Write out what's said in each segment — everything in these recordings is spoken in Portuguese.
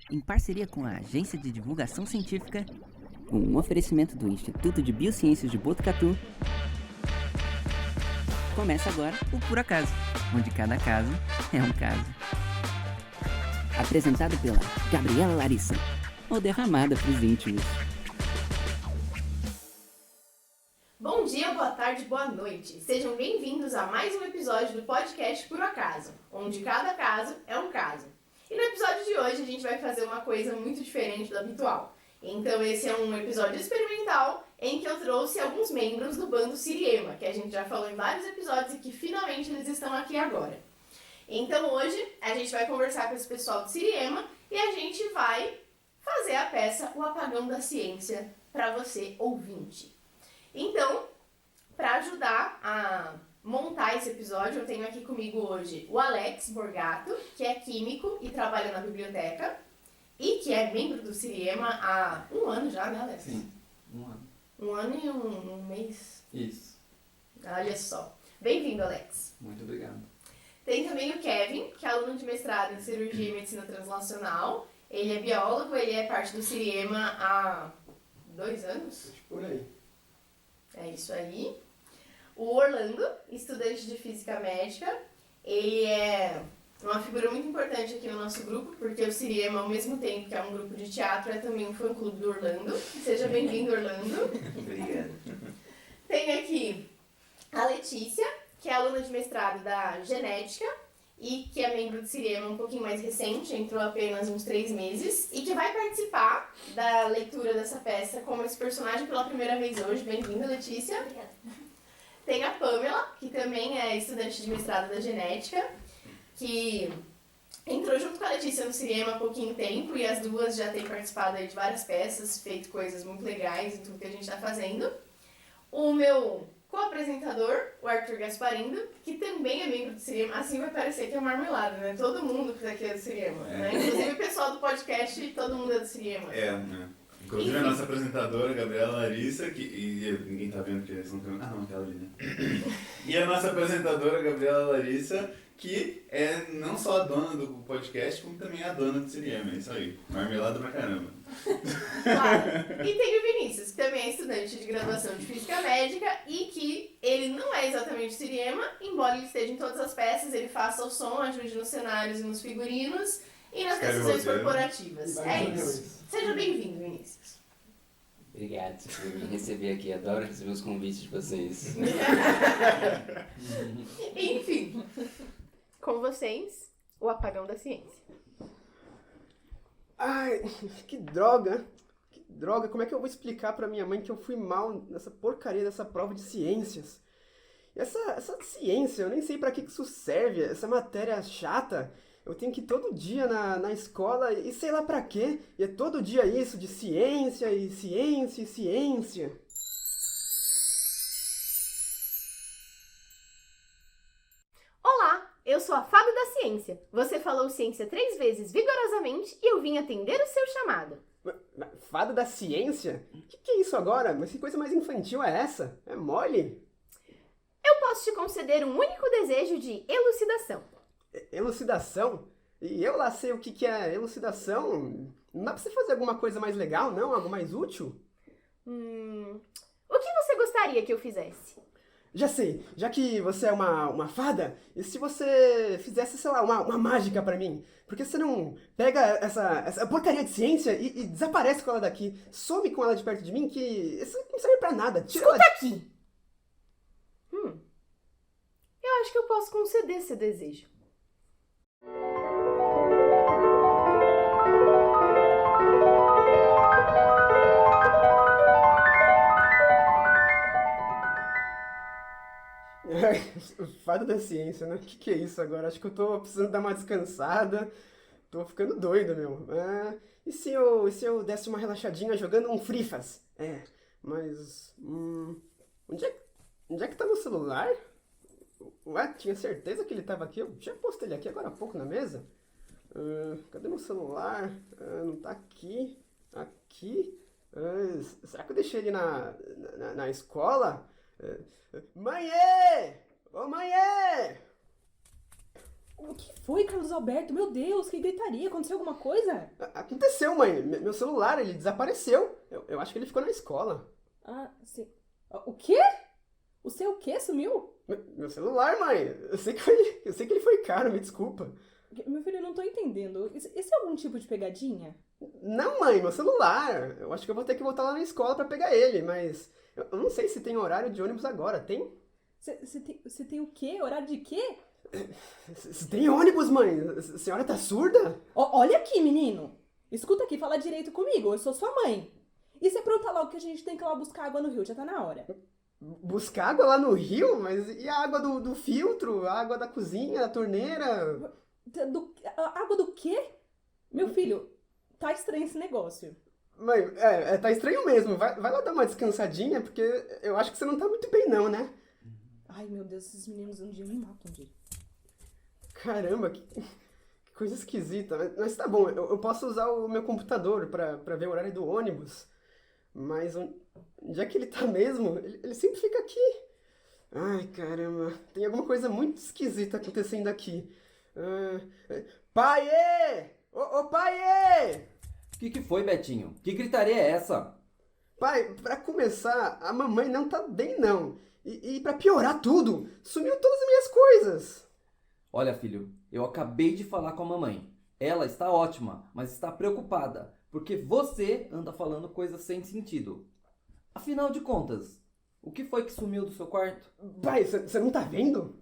em parceria com a Agência de Divulgação Científica, um oferecimento do Instituto de Biociências de Botucatu. Começa agora o Por Acaso, onde cada caso é um caso. Apresentado pela Gabriela Larissa, ou derramada pros íntimos. Bom dia, boa tarde, boa noite. Sejam bem-vindos a mais um episódio do podcast Por Acaso, onde cada caso é um caso. E no episódio de hoje a gente vai fazer uma coisa muito diferente do habitual. Então esse é um episódio experimental em que eu trouxe alguns membros do bando Siriema, que a gente já falou em vários episódios e que finalmente eles estão aqui agora. Então hoje a gente vai conversar com esse pessoal do Siriema e a gente vai fazer a peça O Apagão da Ciência para você, ouvinte. Então, para ajudar a montar esse episódio, eu tenho aqui comigo hoje o Alex Borgato, que é químico e trabalha na biblioteca e que é membro do Siriema há um ano já, né, Alex? Sim, um ano. Um ano e um mês. Isso. Olha só. Bem-vindo, Alex. Muito obrigado. Tem também o Kevin, que é aluno de mestrado em Cirurgia e Medicina Translacional. Ele é biólogo, ele é parte do Siriema há 2 anos. Por aí. É isso aí. O Orlando, estudante de Física Médica, ele é uma figura muito importante aqui no nosso grupo, porque o Siriema, ao mesmo tempo que é um grupo de teatro, é também um fã-clube do Orlando. Seja bem-vindo, Orlando. Obrigado. Tem aqui a Letícia, que é aluna de mestrado da Genética e que é membro do Siriema um pouquinho mais recente, entrou apenas uns 3 meses, e que vai participar da leitura dessa peça como esse personagem pela primeira vez hoje. Bem-vinda, Letícia. Obrigada. Tem a Pamela, que também é estudante de mestrado da Genética, que entrou junto com a Letícia no Siriema há pouquinho tempo, e as duas já têm participado aí de várias peças, feito coisas muito legais em tudo que a gente está fazendo. O meu co-apresentador, o Arthur Gasparindo, que também é membro do Siriema. Assim vai parecer que é marmelada, né? Todo mundo aqui é do Siriema, né? Inclusive o pessoal do podcast, todo mundo é do Siriema. Né? Inclusive a nossa apresentadora, Gabriela Larissa, e ninguém tá vendo que eles não estão vendo. Ah, não, aquela ali, né? E a nossa apresentadora, Gabriela Larissa, que é não só a dona do podcast, como também a dona do Siriema. É isso aí. Marmelada pra caramba. Claro. E tem o Vinícius, que também é estudante de graduação de Física Médica e que ele não é exatamente Siriema, embora ele esteja em todas as peças, ele faça o som, ajude nos cenários e nos figurinos e nas decisões corporativas. É isso. Seja bem-vindo, Vinícius. Obrigado por me receber aqui, adoro receber os convites de vocês. Enfim, com vocês, o Apagão da Ciência. Ai, que droga! Que droga! Como é que eu vou explicar pra minha mãe que eu fui mal nessa porcaria dessa prova de ciências? Essa ciência, eu nem sei pra que isso serve, essa matéria chata. Eu tenho que ir todo dia na escola e sei lá pra quê. E é todo dia isso de ciência e ciência e ciência. Olá, eu sou a Fada da Ciência. Você falou ciência 3 vezes vigorosamente e eu vim atender o seu chamado. Fada da ciência? Que é isso agora? Mas que coisa mais infantil é essa? É mole? Eu posso te conceder um único desejo de elucidação. Elucidação? E eu lá sei o que é elucidação. Não dá pra você fazer alguma coisa mais legal, não? Algo mais útil? O que você gostaria que eu fizesse? Já sei, já que você é uma fada, e se você fizesse, sei lá, uma mágica pra mim? Porque você não pega essa porcaria de ciência e desaparece com ela daqui, some com ela de perto de mim, que isso não serve pra nada. Tira Escuta ela... aqui! Eu acho que eu posso conceder esse desejo. Fada da ciência, né? Que é isso agora? Acho que eu tô precisando dar uma descansada. Tô ficando doido, meu. E se eu desse uma relaxadinha jogando um Frifas? Mas... onde é que tá meu celular? Ué, tinha certeza que ele tava aqui? Eu tinha posto ele aqui agora há pouco na mesa. Cadê meu celular? Não tá aqui. Aqui? Será que eu deixei ele na escola? Mãe! Ô, mãe! O que foi, Carlos Alberto? Meu Deus, que gritaria. Aconteceu alguma coisa? Aconteceu, mãe. Meu celular, ele desapareceu. Eu acho que ele ficou na escola. Ah, sim. O quê? O seu quê sumiu? Meu celular, mãe. Eu sei que ele foi caro, me desculpa. Meu filho, eu não tô entendendo. Esse é algum tipo de pegadinha? Não, mãe, meu celular. Eu acho que eu vou ter que voltar lá na escola pra pegar ele, mas eu não sei se tem horário de ônibus agora. Tem? Você tem o quê? Horário de quê? Se tem ônibus, mãe? A senhora tá surda? Olha aqui, menino. Escuta aqui, fala direito comigo. Eu sou sua mãe. E se apronta logo que a gente tem que ir lá buscar água no rio, já tá na hora. Buscar água lá no rio? Mas e a água do filtro? A água da cozinha, da torneira? A água do quê? Meu filho, tá estranho esse negócio. Mãe, tá estranho mesmo. Vai lá dar uma descansadinha, porque eu acho que você não tá muito bem não, né? Ai, meu Deus, esses meninos um dia me matam, gente. Caramba, que coisa esquisita. Mas tá bom, eu posso usar o meu computador pra ver o horário do ônibus. Mas onde é que ele tá mesmo? Ele sempre fica aqui. Ai, caramba. Tem alguma coisa muito esquisita acontecendo aqui. Paiê! Ô, paiê! O que foi, Betinho? Que gritaria é essa? Pai, pra começar, a mamãe não tá bem, não. E pra piorar tudo, sumiu todas as minhas coisas. Olha, filho, eu acabei de falar com a mamãe. Ela está ótima, mas está preocupada, porque você anda falando coisas sem sentido. Afinal de contas, o que foi que sumiu do seu quarto? Pai, você não tá vendo?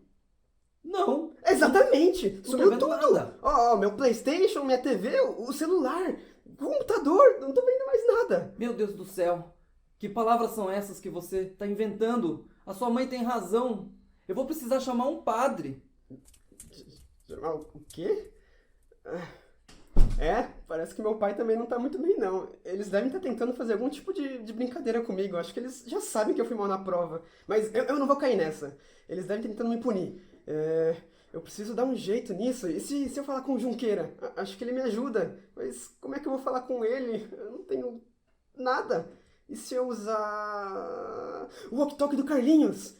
Não. Exatamente! Não tô Sumiu vendo tudo! nada. Ó, meu PlayStation, minha TV, o celular, o computador, não tô vendo mais nada. Meu Deus do céu. Que palavras são essas que você está inventando? A sua mãe tem razão. Eu vou precisar chamar um padre. O quê? Parece que meu pai também não tá muito bem, não. Eles devem estar tentando fazer algum tipo de brincadeira comigo. Acho que eles já sabem que eu fui mal na prova. Mas eu não vou cair nessa. Eles devem estar tentando me punir. Eu preciso dar um jeito nisso. E se eu falar com o Junqueira? Acho que ele me ajuda. Mas como é que eu vou falar com ele? Eu não tenho nada. E se eu usar o walkie-talkie do Carlinhos?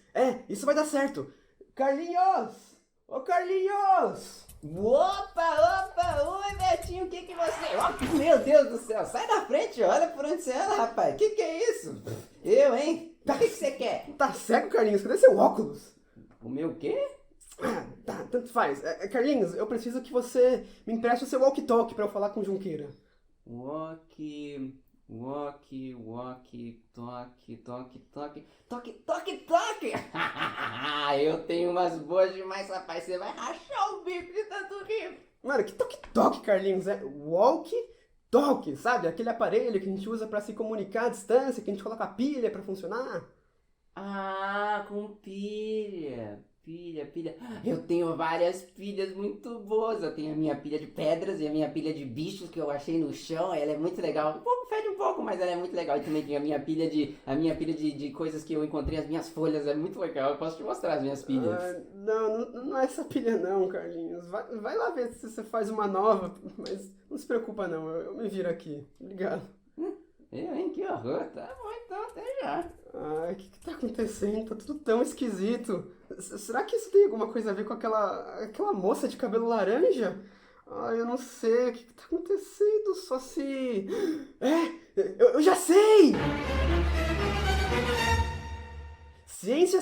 Isso vai dar certo. Carlinhos! Ô, Carlinhos! Opa, oi Betinho, o que você... Oh, meu Deus do céu, sai da frente, olha por onde você anda, rapaz, que é isso? Eu, hein? O que você quer? Tá cego, Carlinhos? Cadê seu óculos? O meu quê? Tá, tanto faz. Carlinhos, eu preciso que você me empreste o seu walkie-talkie pra eu falar com o Junqueira. Walkie, toque. Eu tenho umas boas demais, rapaz. Você vai rachar o bico de tanto rir. Mano, que toque-toque, Carlinhos? É walkie-talkie, sabe? Aquele aparelho que a gente usa pra se comunicar à distância, que a gente coloca a pilha pra funcionar. Ah, com pilha. Pilha. Eu tenho várias pilhas muito boas. Eu tenho a minha pilha de pedras e a minha pilha de bichos que eu achei no chão. Ela é muito legal. Fede um pouco, mas ela é muito legal. E também tenho a minha pilha de coisas que eu encontrei, as minhas folhas. É muito legal. Eu posso te mostrar as minhas pilhas. Não é essa pilha não, Carlinhos. Vai lá ver se você faz uma nova. Mas não se preocupa não, eu me viro aqui. Obrigado. Que horror. Tá bom, então até já. Ai, o que tá acontecendo? Tá tudo tão esquisito. Será que isso tem alguma coisa a ver com aquela moça de cabelo laranja? Ai, eu não sei. O que tá acontecendo? Só se... Eu já sei! Ciência!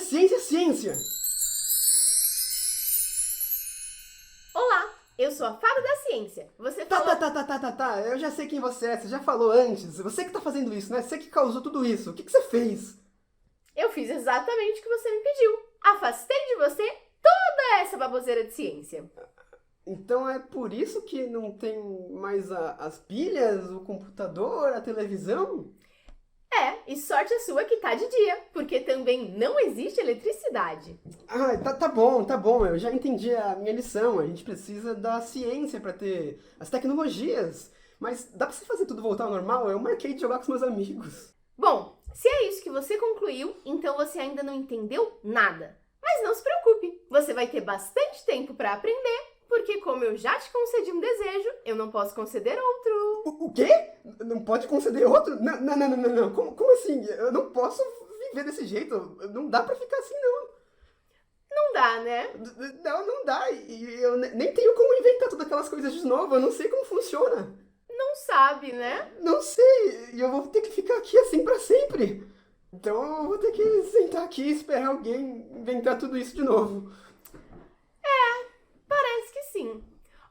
Olá, eu sou a Fada da Ciência. Você falou... Tá. Eu já sei quem você é. Você já falou antes. Você que tá fazendo isso, né? Você que causou tudo isso. O que você fez? Eu fiz exatamente o que você me pediu. Afastei de você toda essa baboseira de ciência. Então é por isso que não tem mais as pilhas, o computador, a televisão? E sorte a sua que tá de dia, porque também não existe eletricidade. Tá bom, eu já entendi a minha lição. A gente precisa da ciência para ter as tecnologias. Mas dá pra você fazer tudo voltar ao normal? Eu marquei de jogar com os meus amigos. Bom, se é isso que você concluiu, então você ainda não entendeu nada. Mas não se preocupe, você vai ter bastante tempo para aprender, porque como eu já te concedi um desejo, eu não posso conceder outro. O quê? Não pode conceder outro? Não. Como assim? Eu não posso viver desse jeito. Não dá pra ficar assim, não. Não dá, né? Não dá. E eu nem tenho como inventar todas aquelas coisas de novo. Eu não sei como funciona. Não sabe, né? Não sei. E eu vou ter que ficar aqui assim pra sempre. Então eu vou ter que sentar aqui e esperar alguém inventar tudo isso de novo. Parece que sim.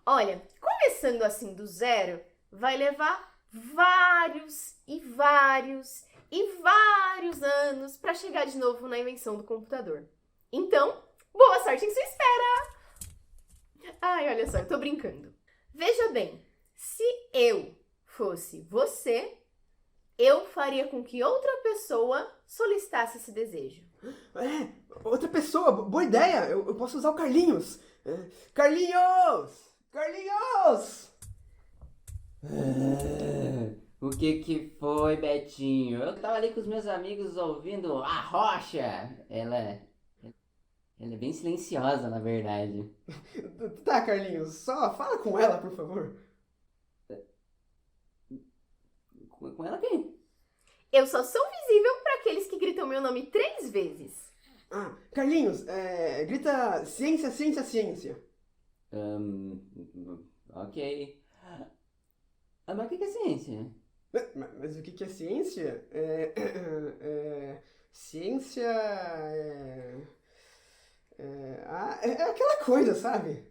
Olha, começando assim do zero, vai levar vários e vários e vários anos para chegar de novo na invenção do computador. Então, boa sorte em sua espera! Ai, olha só, eu tô brincando. Veja bem, se eu fosse você, eu faria com que outra pessoa solicitasse esse desejo. Outra pessoa, boa ideia. Eu posso usar o Carlinhos. Carlinhos! Carlinhos! O que foi, Betinho? Eu tava ali com os meus amigos ouvindo a Rocha. Ela é bem silenciosa, na verdade. Tá, Carlinhos, só fala com ela, por favor. Com ela quem? Eu só sou visível para aqueles que gritam meu nome 3 vezes. Carlinhos, grita ciência, ciência, ciência. Ok. Mas o que é ciência? Mas o que é ciência? Ciência é aquela coisa, sabe?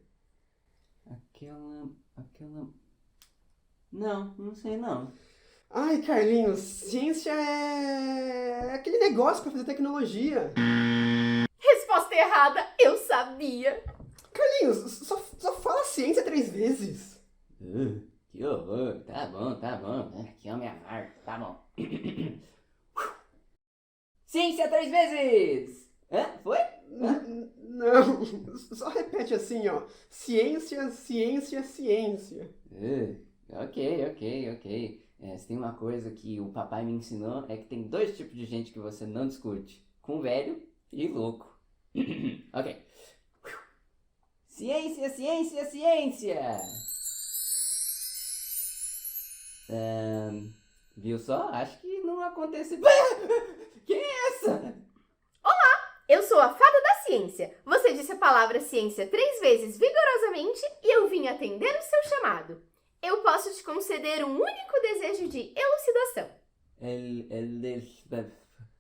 Aquela... Não sei não. Ai, Carlinhos, ciência é aquele negócio pra fazer tecnologia. Resposta errada, eu sabia. Carlinhos, só fala ciência 3 vezes. Que horror. Tá bom. Que homem amargo. Tá bom. Ciência 3 vezes! Foi? Não, só repete assim, ó. Ciência, ciência, ciência. Ok. Se tem uma coisa que o papai me ensinou é que tem 2 tipos de gente que você não discute. Com velho e louco. Ok. Ciência, ciência, ciência! Viu só? Acho que não aconteceu. Quem é essa? Eu sou a fada da ciência. Você disse a palavra ciência 3 vezes vigorosamente e eu vim atender o seu chamado. Eu posso te conceder um único desejo de elucidação.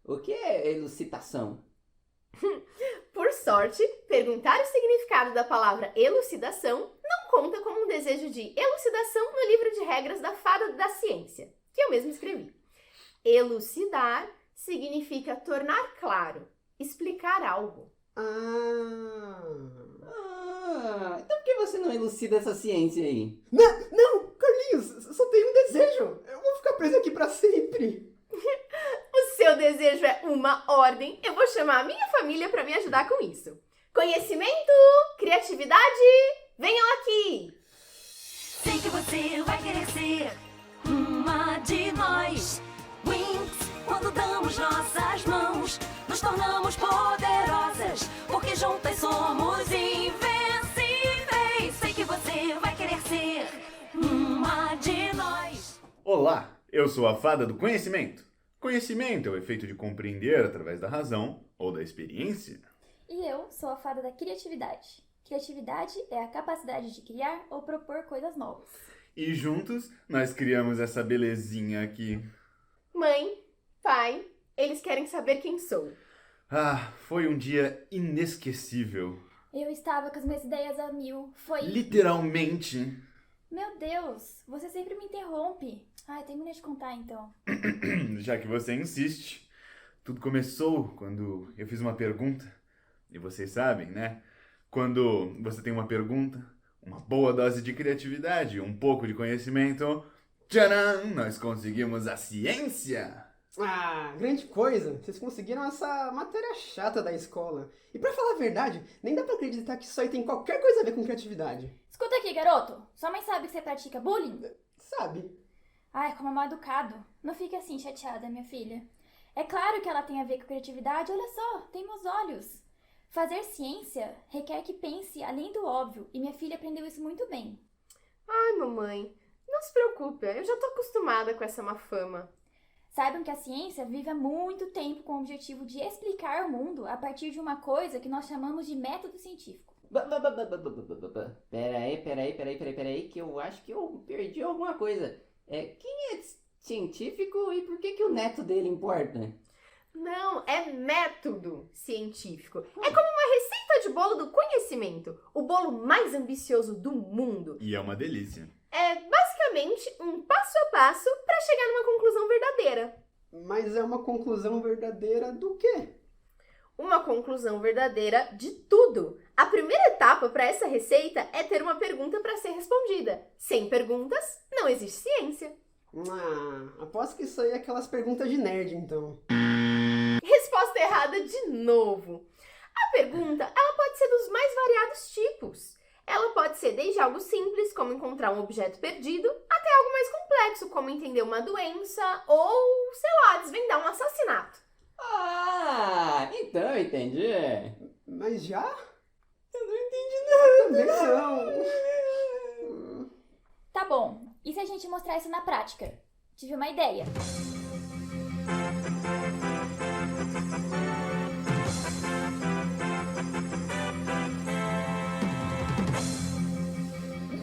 O que é elucidação? Por sorte, perguntar o significado da palavra elucidação não conta como um desejo de elucidação no livro de regras da fada da ciência, que eu mesmo escrevi. Elucidar significa tornar claro, explicar algo. Então por que você não elucida essa ciência aí? Não, Carlinhos, só tenho um desejo. Eu vou ficar preso aqui pra sempre. O seu desejo é uma ordem. Eu vou chamar a minha família para me ajudar com isso. Conhecimento, criatividade, venham aqui! Sei que você vai querer ser uma de nós. Winx, quando damos nossas mãos, nos tornamos poderosas, porque juntas somos invencíveis. Sei que você vai querer ser uma de nós. Olá, eu sou a fada do conhecimento. Conhecimento é o efeito de compreender através da razão ou da experiência. E eu sou a fada da criatividade. Criatividade é a capacidade de criar ou propor coisas novas. E juntos nós criamos essa belezinha aqui. Mãe, pai, eles querem saber quem sou. Foi um dia inesquecível. Eu estava com as minhas ideias a mil. Foi... Literalmente. Meu Deus, você sempre me interrompe. Termina de contar então. Já que você insiste. Tudo começou quando eu fiz uma pergunta. E vocês sabem, né? Quando você tem uma pergunta, uma boa dose de criatividade, um pouco de conhecimento, tcharam! Nós conseguimos a ciência! Grande coisa. Vocês conseguiram essa matéria chata da escola. E pra falar a verdade, nem dá pra acreditar que isso aí tem qualquer coisa a ver com criatividade. Escuta aqui, garoto. Sua mãe sabe que você pratica bullying? Sabe? Como é mal educado. Não fique assim chateada, minha filha. É claro que ela tem a ver com criatividade. Olha só, tem meus olhos. Fazer ciência requer que pense além do óbvio. E minha filha aprendeu isso muito bem. Ai, mamãe, não se preocupe. Eu já tô acostumada com essa má fama. Saibam que a ciência vive há muito tempo com o objetivo de explicar o mundo a partir de uma coisa que nós chamamos de método científico. Peraí, que eu acho que eu perdi alguma coisa. Quem é científico e por que o neto dele importa? Não, é método científico. É como uma receita de bolo do conhecimento. O bolo mais ambicioso do mundo. E é uma delícia. É basicamente um passo a passo para chegar numa conclusão verdadeira. Mas é uma conclusão verdadeira do quê? Uma conclusão verdadeira de tudo. A primeira etapa para essa receita é ter uma pergunta para ser respondida. Sem perguntas, não existe ciência. Aposto que isso aí é aquelas perguntas de nerd, então. Resposta errada de novo. A pergunta, ela pode ser dos mais variados tipos. Ela pode ser desde algo simples, como encontrar um objeto perdido, até algo mais complexo, como entender uma doença ou, sei lá, desvendar um assassinato. Ah, então eu entendi. Mas já? Eu não entendi nada. Também não. Tá bom, e se a gente mostrar isso na prática? Tive uma ideia.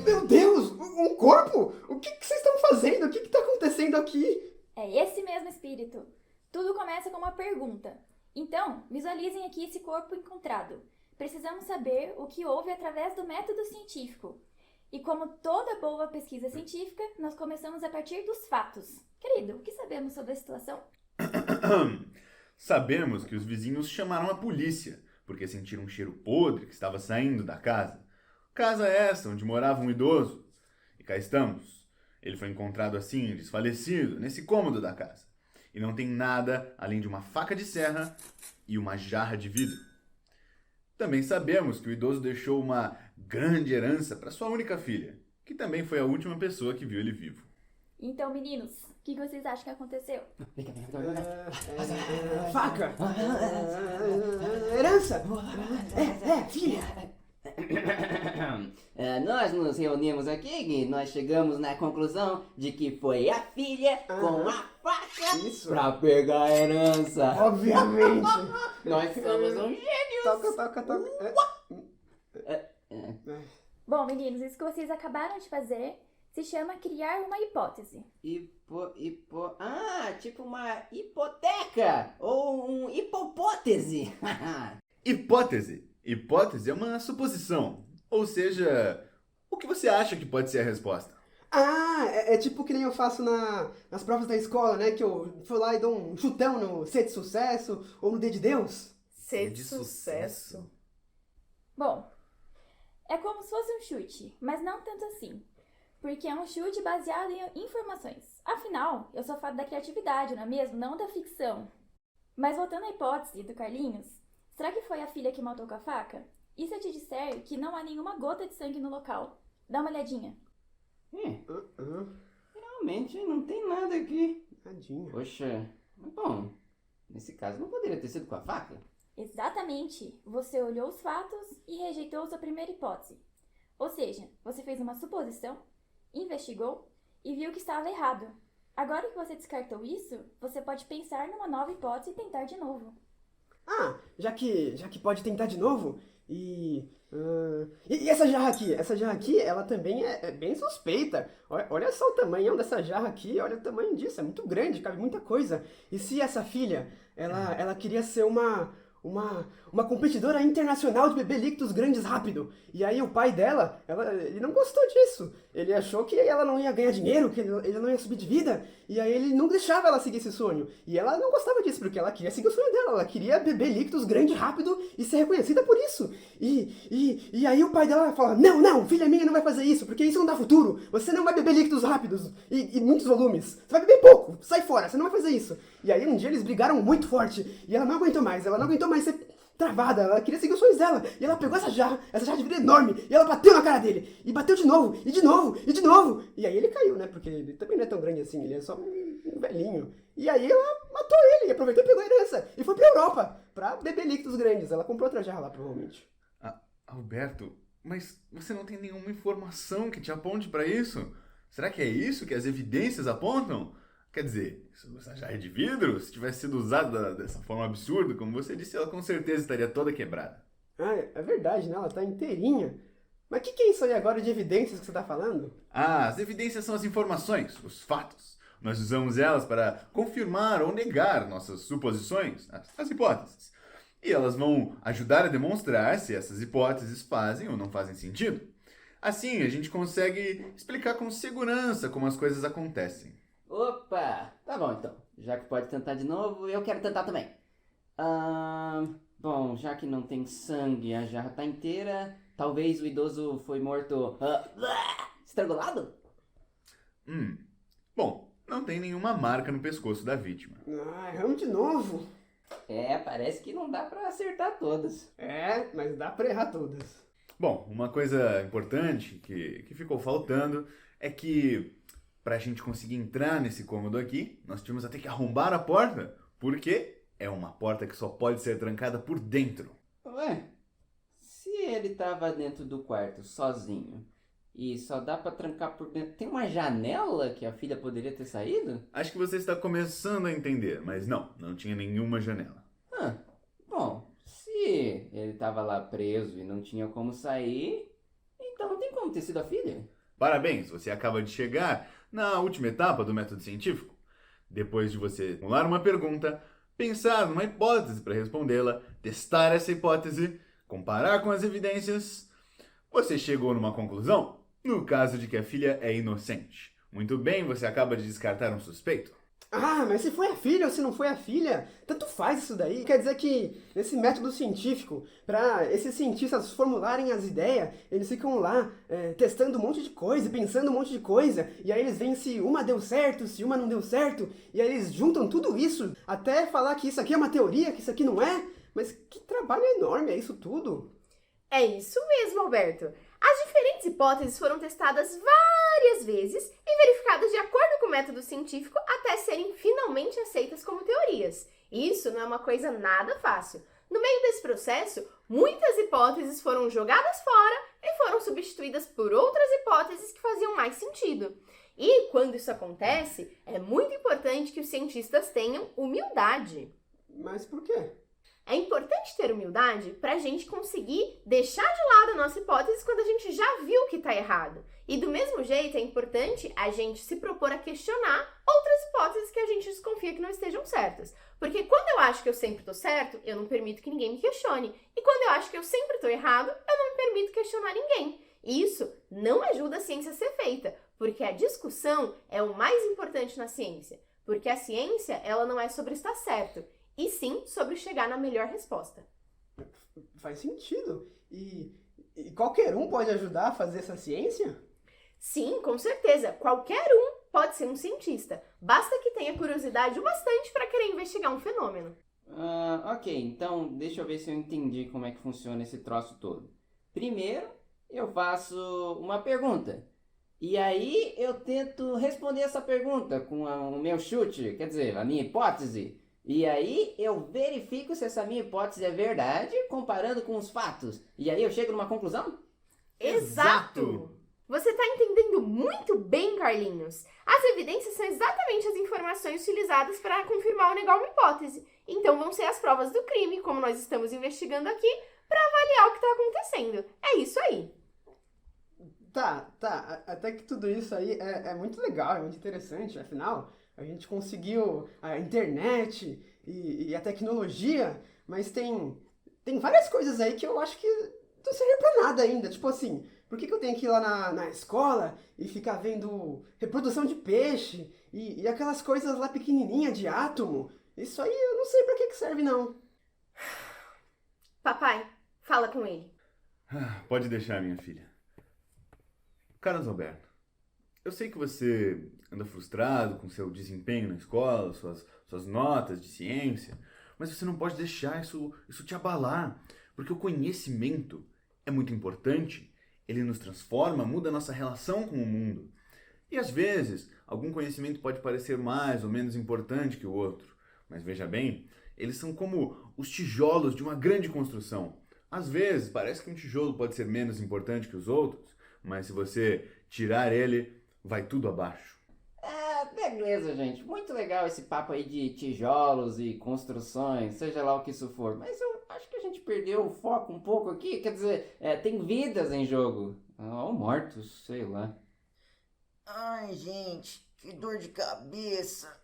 Meu Deus, um corpo? O que vocês estão fazendo? O que está acontecendo aqui? É esse mesmo espírito. Tudo começa com uma pergunta. Então, visualizem aqui esse corpo encontrado. Precisamos saber o que houve através do método científico. E como toda boa pesquisa científica, nós começamos a partir dos fatos. Querido, o que sabemos sobre a situação? Sabemos que os vizinhos chamaram a polícia, porque sentiram um cheiro podre que estava saindo da casa. Casa essa onde morava um idoso. E cá estamos. Ele foi encontrado assim, desfalecido, nesse cômodo da casa. E não tem nada além de uma faca de serra e uma jarra de vidro. Também sabemos que o idoso deixou uma grande herança para sua única filha, que também foi a última pessoa que viu ele vivo. Então, meninos, o que vocês acham que aconteceu? Faca! Herança! Filha! Nós nos reunimos aqui e nós chegamos na conclusão de que foi a filha com a faca pra pegar a herança. Obviamente! Nós somos um gênio! Toca. Bom, meninos, isso que vocês acabaram de fazer se chama criar uma hipótese. Tipo uma hipoteca ou um hipopótese. Hipótese. Hipótese é uma suposição. Ou seja, o que você acha que pode ser a resposta? É tipo que nem eu faço nas provas da escola, né? Que eu fui lá e dou um chutão no C de sucesso ou no D de Deus. C de sucesso. Bom, é como se fosse um chute, mas não tanto assim. Porque é um chute baseado em informações. Afinal, eu sou fã da criatividade, não é mesmo? Não da ficção. Mas voltando à hipótese do Carlinhos, será que foi a filha que matou com a faca? E se eu te disser que não há nenhuma gota de sangue no local? Dá uma olhadinha. Realmente não tem nada aqui. Tadinho. Poxa, bom, nesse caso não poderia ter sido com a faca? Exatamente. Você olhou os fatos e rejeitou sua primeira hipótese. Ou seja, você fez uma suposição, investigou e viu que estava errado. Agora que você descartou isso, você pode pensar numa nova hipótese e tentar de novo. Já que pode tentar de novo, e essa jarra aqui? Essa jarra aqui, ela também é bem suspeita. Olha só o tamanho dessa jarra aqui, olha o tamanho disso, é muito grande, cabe muita coisa. E se essa filha, ela queria ser uma competidora internacional de beber líquidos grandes rápido. E aí o pai dela, ele não gostou disso. Ele achou que ela não ia ganhar dinheiro, que ele não ia subir de vida. E aí ele não deixava ela seguir esse sonho. E ela não gostava disso, porque ela queria seguir o sonho dela. Ela queria beber líquidos grandes rápido e ser reconhecida por isso. E aí o pai dela fala, não, filha minha não vai fazer isso, porque isso não dá futuro. Você não vai beber líquidos rápidos e muitos volumes. Você vai beber pouco, sai fora, você não vai fazer isso. E aí um dia eles brigaram muito forte. E ela não aguentou mais ser travada, ela queria seguir os sonhos dela. E ela pegou essa jarra de vidro enorme, e ela bateu na cara dele. E bateu de novo, e de novo, e de novo. E aí ele caiu, né? Porque ele também não é tão grande assim, ele é só um velhinho. E aí ela matou ele, e aproveitou e pegou a herança. E foi pra Europa, pra beber líquidos grandes. Ela comprou outra jarra lá, provavelmente. Alberto, mas você não tem nenhuma informação que te aponte pra isso? Será que é isso que as evidências apontam? Quer dizer, essa jarra de vidro, se tivesse sido usada dessa forma absurda, como você disse, ela com certeza estaria toda quebrada. Ah, é verdade, né? Ela tá inteirinha. Mas o que é isso aí agora de evidências que você tá falando? Ah, as evidências são as informações, os fatos. Nós usamos elas para confirmar ou negar nossas suposições, as hipóteses. E elas vão ajudar a demonstrar se essas hipóteses fazem ou não fazem sentido. Assim, a gente consegue explicar com segurança como as coisas acontecem. Opa! Tá bom então. Já que pode tentar de novo, eu quero tentar também. Bom, já que não tem sangue e a jarra tá inteira, talvez o idoso foi morto... estrangulado? Bom, não tem nenhuma marca no pescoço da vítima. Ah, erramos de novo. Parece que não dá pra acertar todas. Mas dá pra errar todas. Bom, uma coisa importante que ficou faltando é que, pra gente conseguir entrar nesse cômodo aqui, nós tínhamos até que arrombar a porta, porque é uma porta que só pode ser trancada por dentro. Ué, se ele tava dentro do quarto sozinho e só dá pra trancar por dentro, tem uma janela que a filha poderia ter saído? Acho que você está começando a entender, mas não tinha nenhuma janela. Bom, se ele tava lá preso e não tinha como sair, então não tem como ter sido a filha. Parabéns, você acaba de chegar na última etapa do método científico. Depois de você formular uma pergunta, pensar numa hipótese para respondê-la, testar essa hipótese, comparar com as evidências, você chegou numa conclusão, no caso de que a filha é inocente. Muito bem, você acaba de descartar um suspeito. Ah, mas se foi a filha ou se não foi a filha, tanto faz isso daí. Quer dizer que nesse método científico, para esses cientistas formularem as ideias, eles ficam lá testando um monte de coisa, pensando um monte de coisa, e aí eles veem se uma deu certo, se uma não deu certo, e aí eles juntam tudo isso até falar que isso aqui é uma teoria, que isso aqui não é. Mas que trabalho enorme é isso tudo. É isso mesmo, Alberto. As diferentes hipóteses foram testadas várias vezes e verificadas de acordo com o método científico até serem finalmente aceitas como teorias. Isso não é uma coisa nada fácil. No meio desse processo, muitas hipóteses foram jogadas fora e foram substituídas por outras hipóteses que faziam mais sentido. E quando isso acontece, é muito importante que os cientistas tenham humildade. Mas por quê? É importante ter humildade para a gente conseguir deixar de lado a nossa hipótese quando a gente já viu que está errado. E do mesmo jeito é importante a gente se propor a questionar outras hipóteses que a gente desconfia que não estejam certas. Porque quando eu acho que eu sempre estou certo, eu não permito que ninguém me questione. E quando eu acho que eu sempre estou errado, eu não me permito questionar ninguém. E isso não ajuda a ciência a ser feita, porque a discussão é o mais importante na ciência. Porque a ciência, ela não é sobre estar certo, e sim sobre chegar na melhor resposta. Faz sentido. E qualquer um pode ajudar a fazer essa ciência? Sim, com certeza. Qualquer um pode ser um cientista. Basta que tenha curiosidade o bastante para querer investigar um fenômeno. Ok, então deixa eu ver se eu entendi como é que funciona esse troço todo. Primeiro, eu faço uma pergunta. E aí eu tento responder essa pergunta com o meu chute, quer dizer, a minha hipótese. E aí eu verifico se essa minha hipótese é verdade, comparando com os fatos. E aí eu chego numa conclusão? Exato! Você está entendendo muito bem, Carlinhos. As evidências são exatamente as informações utilizadas para confirmar ou negar uma hipótese. Então vão ser as provas do crime, como nós estamos investigando aqui, para avaliar o que está acontecendo. É isso aí. Tá. Até que tudo isso aí é muito legal, é muito interessante. Afinal, a gente conseguiu a internet e a tecnologia, mas tem várias coisas aí que eu acho que não serve pra nada ainda. Tipo assim, por que eu tenho que ir lá na escola e ficar vendo reprodução de peixe e aquelas coisas lá pequenininhas de átomo? Isso aí eu não sei pra que serve, não. Papai, fala com ele. Pode deixar, minha filha. Carlos Alberto, eu sei que você anda frustrado com seu desempenho na escola, suas notas de ciência, mas você não pode deixar isso te abalar, porque o conhecimento é muito importante, ele nos transforma, muda a nossa relação com o mundo. E às vezes, algum conhecimento pode parecer mais ou menos importante que o outro, mas veja bem, eles são como os tijolos de uma grande construção. Às vezes, parece que um tijolo pode ser menos importante que os outros, mas se você tirar ele, vai tudo abaixo. Beleza, gente. Muito legal esse papo aí de tijolos e construções, seja lá o que isso for. Mas eu acho que a gente perdeu o foco um pouco aqui. Quer dizer, tem vidas em jogo. Ou mortos, sei lá. Ai, gente, que dor de cabeça.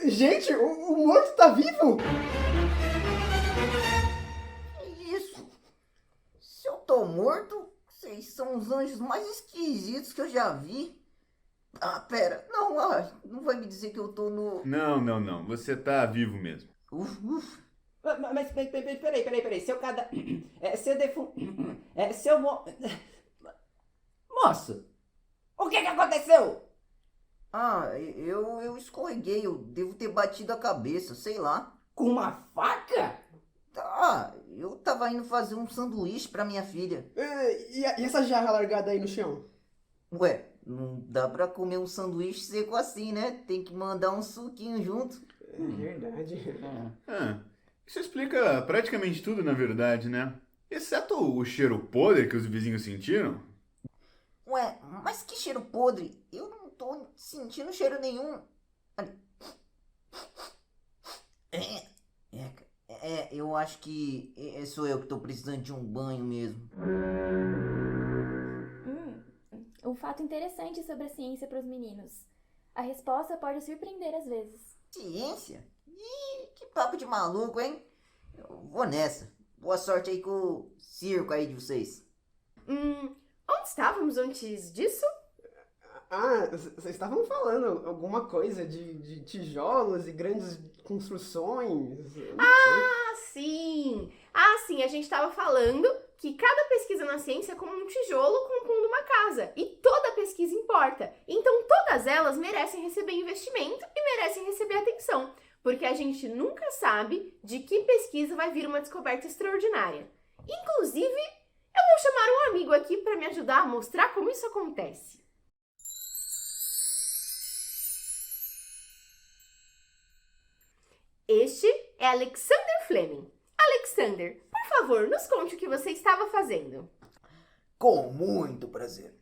Gente, o morto tá vivo? Que isso? Se eu tô morto, vocês são os anjos mais esquisitos que eu já vi. Ah, pera, não vai me dizer que eu tô no... Não, você tá vivo mesmo. Uf. Mas peraí. Se eu cada... se eu defun... se eu... Moço, o que aconteceu? Ah, eu escorreguei, eu devo ter batido a cabeça, sei lá. Com uma faca? Ah, eu tava indo fazer um sanduíche pra minha filha. E essa jarra largada aí no chão? Ué, não dá pra comer um sanduíche seco assim, né? Tem que mandar um suquinho junto. É verdade. Isso explica praticamente tudo, na verdade, né? Exceto o cheiro podre que os vizinhos sentiram. Ué, mas que cheiro podre? Eu não tô sentindo cheiro nenhum. Eu acho que sou eu que tô precisando de um banho mesmo. Um fato interessante sobre a ciência para os meninos. A resposta pode surpreender às vezes. Ciência? Ih, que papo de maluco, hein? Eu vou nessa. Boa sorte aí com o circo aí de vocês. Onde estávamos antes disso? Ah, vocês estavam falando alguma coisa de tijolos e grandes construções. Sim! A gente estava falando que cada pesquisa na ciência é como um tijolo compondo uma casa. E toda pesquisa importa. Então todas elas merecem receber investimento e merecem receber atenção. Porque a gente nunca sabe de que pesquisa vai vir uma descoberta extraordinária. Inclusive, eu vou chamar um amigo aqui para me ajudar a mostrar como isso acontece. Este é Alexander Fleming. Alexander, por favor, nos conte o que você estava fazendo. Com muito prazer.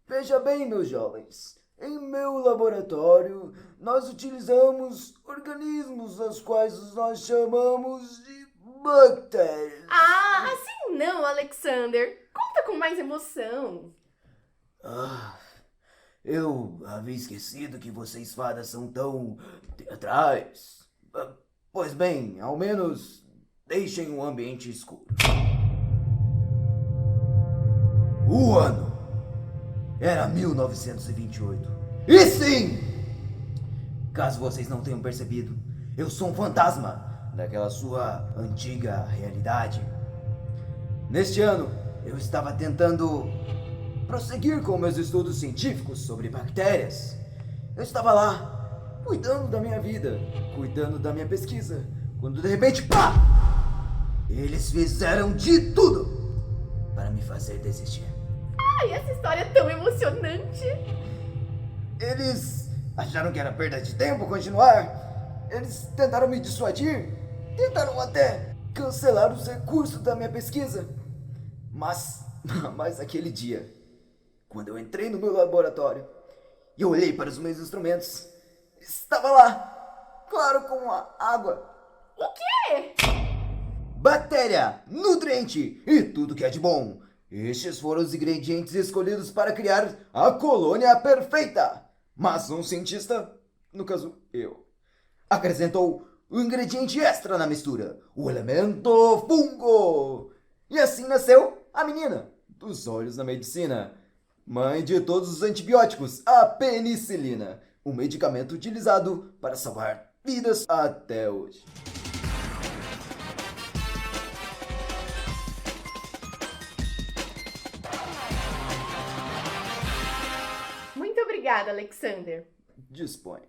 Veja bem, meus jovens, em meu laboratório nós utilizamos organismos aos quais nós chamamos de bactérias. Assim não, Alexander. Conta com mais emoção. Eu havia esquecido que vocês fadas são tão teatrais. Pois bem, ao menos deixem um ambiente escuro. O ano era 1928. E sim! Caso vocês não tenham percebido, eu sou um fantasma daquela sua antiga realidade. Neste ano, eu estava tentando prosseguir com meus estudos científicos sobre bactérias. Eu estava lá, cuidando da minha vida, cuidando da minha pesquisa, quando de repente, pá! Eles fizeram de tudo para me fazer desistir. Ai, essa história é tão emocionante. Eles acharam que era perda de tempo continuar. Eles tentaram me dissuadir, tentaram até cancelar os recursos da minha pesquisa. Mas aquele dia, quando eu entrei no meu laboratório e eu olhei para os meus instrumentos, estava lá, claro como a água. O quê? Bactéria, nutriente e tudo que é de bom. Estes foram os ingredientes escolhidos para criar a colônia perfeita. Mas um cientista, no caso eu, acrescentou o ingrediente extra na mistura, o elemento fungo. E assim nasceu a menina dos olhos da medicina, mãe de todos os antibióticos, a penicilina, um medicamento utilizado para salvar vidas até hoje. Muito obrigada, Alexander. Dispõe.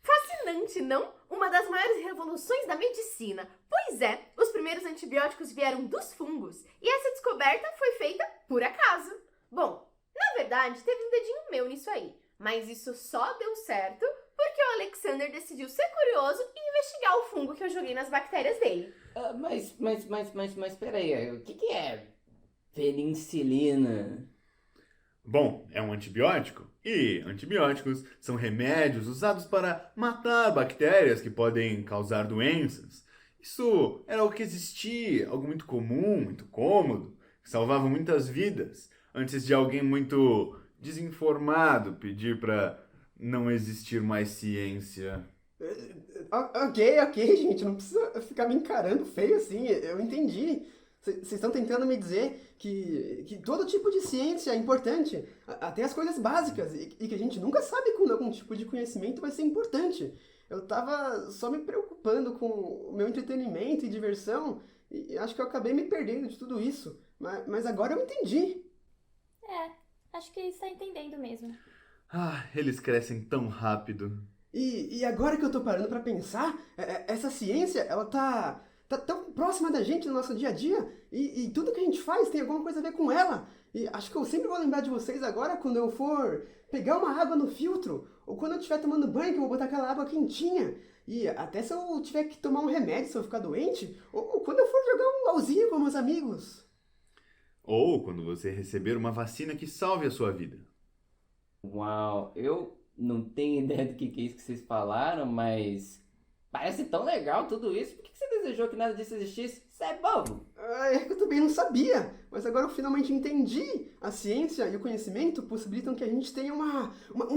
Fascinante, não? Uma das maiores revoluções da medicina. Pois é, os primeiros antibióticos vieram dos fungos e essa descoberta foi feita por acaso. Bom, na verdade, teve um dedinho meu nisso aí, mas isso só deu certo porque o Alexander decidiu ser curioso e investigar o fungo que eu joguei nas bactérias dele. Mas peraí, o que é penicilina? Bom, é um antibiótico E antibióticos são remédios usados para matar bactérias que podem causar doenças. Isso era algo que existia, algo muito comum, muito cômodo, que salvava muitas vidas, antes de alguém muito desinformado pedir para não existir mais ciência. Ok, gente, não precisa ficar me encarando feio assim, eu entendi. Vocês estão tentando me dizer que todo tipo de ciência é importante, até as coisas básicas, e que a gente nunca sabe quando algum tipo de conhecimento vai ser importante. Eu tava só me preocupando com o meu entretenimento e diversão, e acho que eu acabei me perdendo de tudo isso. Mas agora eu entendi. Acho que está entendendo mesmo. Ah, eles crescem tão rápido. E agora que eu tô parando pra pensar, essa ciência, ela tá tão próxima da gente no nosso dia a dia, e tudo que a gente faz tem alguma coisa a ver com ela. E acho que eu sempre vou lembrar de vocês agora quando eu for pegar uma água no filtro, ou quando eu estiver tomando banho, que eu vou botar aquela água quentinha. E até se eu tiver que tomar um remédio se eu ficar doente, ou quando eu for jogar um LOLzinho com meus amigos. Ou quando você receber uma vacina que salve a sua vida. Uau, eu não tenho ideia do que é isso que vocês falaram, mas parece tão legal tudo isso. Por que você desejou que nada disso existisse? Você é bobo. É que eu também não sabia, mas agora eu finalmente entendi. A ciência e o conhecimento possibilitam que a gente tenha uma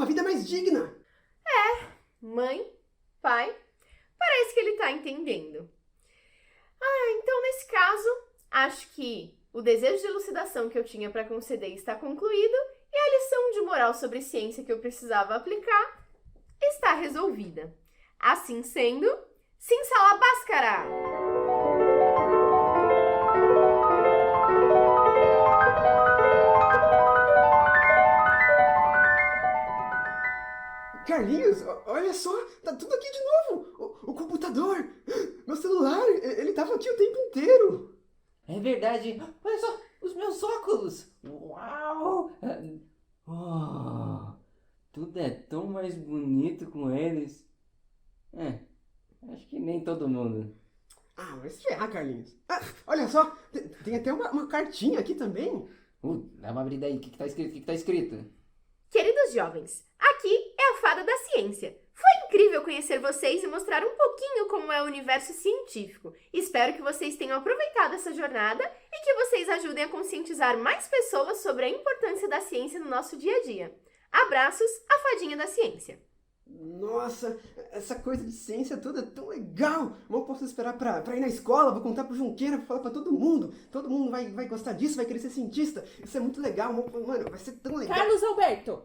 vida mais digna. Mãe, pai, parece que ele tá entendendo. Então nesse caso, acho que o desejo de elucidação que eu tinha para conceder está concluído e a lição de moral sobre ciência que eu precisava aplicar está resolvida. Assim sendo, Simsalabáscara! Carlinhos, olha só, tá tudo aqui de novo. O computador, meu celular, ele tava aqui o tempo inteiro. É verdade. Olha só, os meus óculos. Uau! Tudo é tão mais bonito com eles. Acho que nem todo mundo. Vai se ferrar, Carlinhos. Olha só, tem até uma cartinha aqui também. Dá uma abrida aí. O que tá escrito? O que tá escrito? Queridos jovens, aqui é a Fada da Ciência. Foi incrível conhecer vocês e mostrar um pouquinho como é o universo científico. Espero que vocês tenham aproveitado essa jornada e que vocês ajudem a conscientizar mais pessoas sobre a importância da ciência no nosso dia a dia. Abraços, a Fadinha da Ciência. Nossa, essa coisa de ciência toda é tão legal. Mal posso esperar pra ir na escola, vou contar pro Junqueira, vou falar pra todo mundo. Todo mundo vai gostar disso, vai querer ser cientista. Isso é muito legal, mano, vai ser tão legal. Carlos Alberto,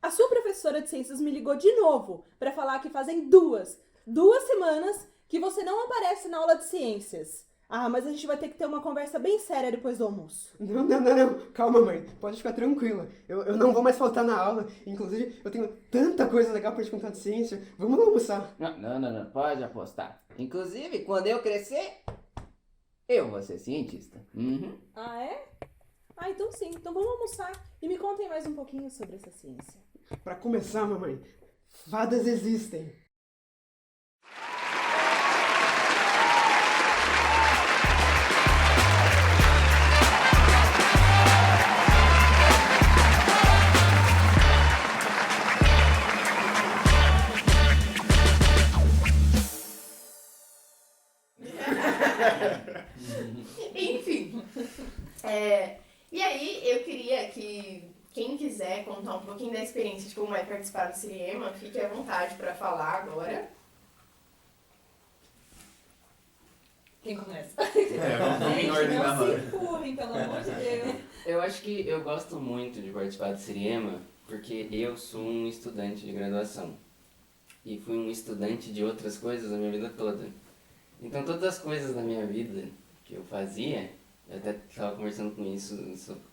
a sua professora de ciências me ligou de novo pra falar que fazem duas semanas que você não aparece na aula de ciências. Mas a gente vai ter que ter uma conversa bem séria depois do almoço. Não. Calma, mãe. Pode ficar tranquila. Eu não vou mais faltar na aula. Inclusive, eu tenho tanta coisa legal pra te contar de ciência. Vamos lá almoçar. Não. Pode apostar. Inclusive, quando eu crescer, eu vou ser cientista. Uhum. É? Então sim. Então vamos almoçar. E me contem mais um pouquinho sobre essa ciência. Pra começar, mamãe, fadas existem. Enfim. E aí, eu queria que quem quiser contar um pouquinho da experiência de como é participar do Cinema, fique à vontade para falar agora. Quem começa? Vamos em ordem da Não se empurrem, pelo amor de Deus. Eu acho que eu gosto muito de participar do Cinema porque eu sou um estudante de graduação. E fui um estudante de outras coisas a minha vida toda. Então todas as coisas da minha vida que eu fazia, eu até estava conversando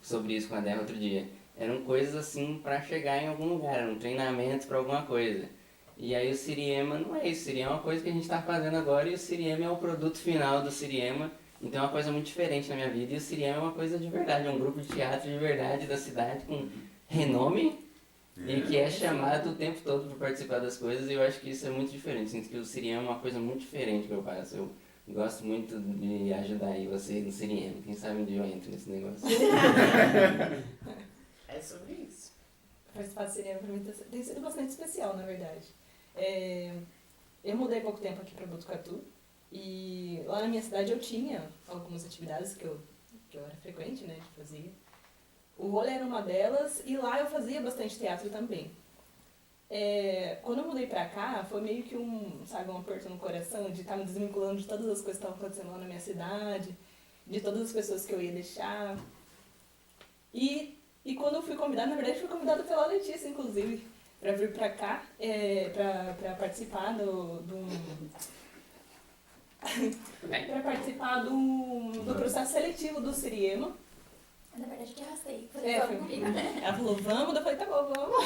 sobre isso com a Débora outro dia, eram coisas assim para chegar em algum lugar, eram treinamentos para alguma coisa. E aí o Siriema não é isso, o Siriema é uma coisa que a gente está fazendo agora e o Siriema é o produto final do Siriema, então é uma coisa muito diferente na minha vida e o Siriema é uma coisa de verdade, é um grupo de teatro de verdade da cidade com renome e que é chamado o tempo todo para participar das coisas e eu acho que isso é muito diferente, sinto que o Siriema é uma coisa muito diferente que eu faço, eu gosto muito de ajudar aí vocês no Siriema, quem sabe um dia eu entro nesse negócio. É sobre isso. participar do cinema pra mim tem sido bastante especial, na verdade. Eu mudei há pouco tempo aqui pra Botucatu e lá na minha cidade eu tinha algumas atividades que eu era frequente, né, de fazer. O vôlei era uma delas e lá eu fazia bastante teatro também. Quando eu mudei pra cá, foi meio que um aperto no coração de estar me desvinculando de todas as coisas que estavam acontecendo lá na minha cidade, de todas as pessoas que eu ia deixar. E quando eu fui convidada, na verdade fui convidada pela Letícia, inclusive, pra vir pra cá, pra participar pra participar do processo seletivo do Siriema. Na verdade, que arrastei. Falei, comigo. Ela falou, vamos, eu falei, tá bom, vamos.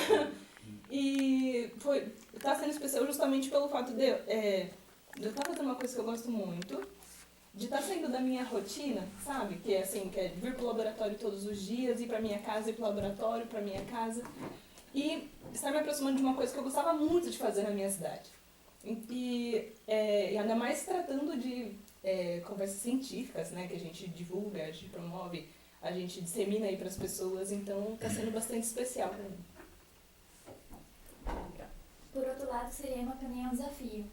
E tá sendo especial justamente pelo fato de eu estar fazendo uma coisa que eu gosto muito, de estar saindo da minha rotina, sabe? Que é vir pro laboratório todos os dias, ir pra minha casa, ir pro laboratório, pra minha casa. E estar me aproximando de uma coisa que eu gostava muito de fazer na minha cidade. E ainda mais tratando de conversas científicas, né? Que a gente divulga, a gente promove, a gente dissemina aí pras pessoas. Então tá sendo bastante especial pra mim. Por outro lado, o cinema pra mim é um desafio.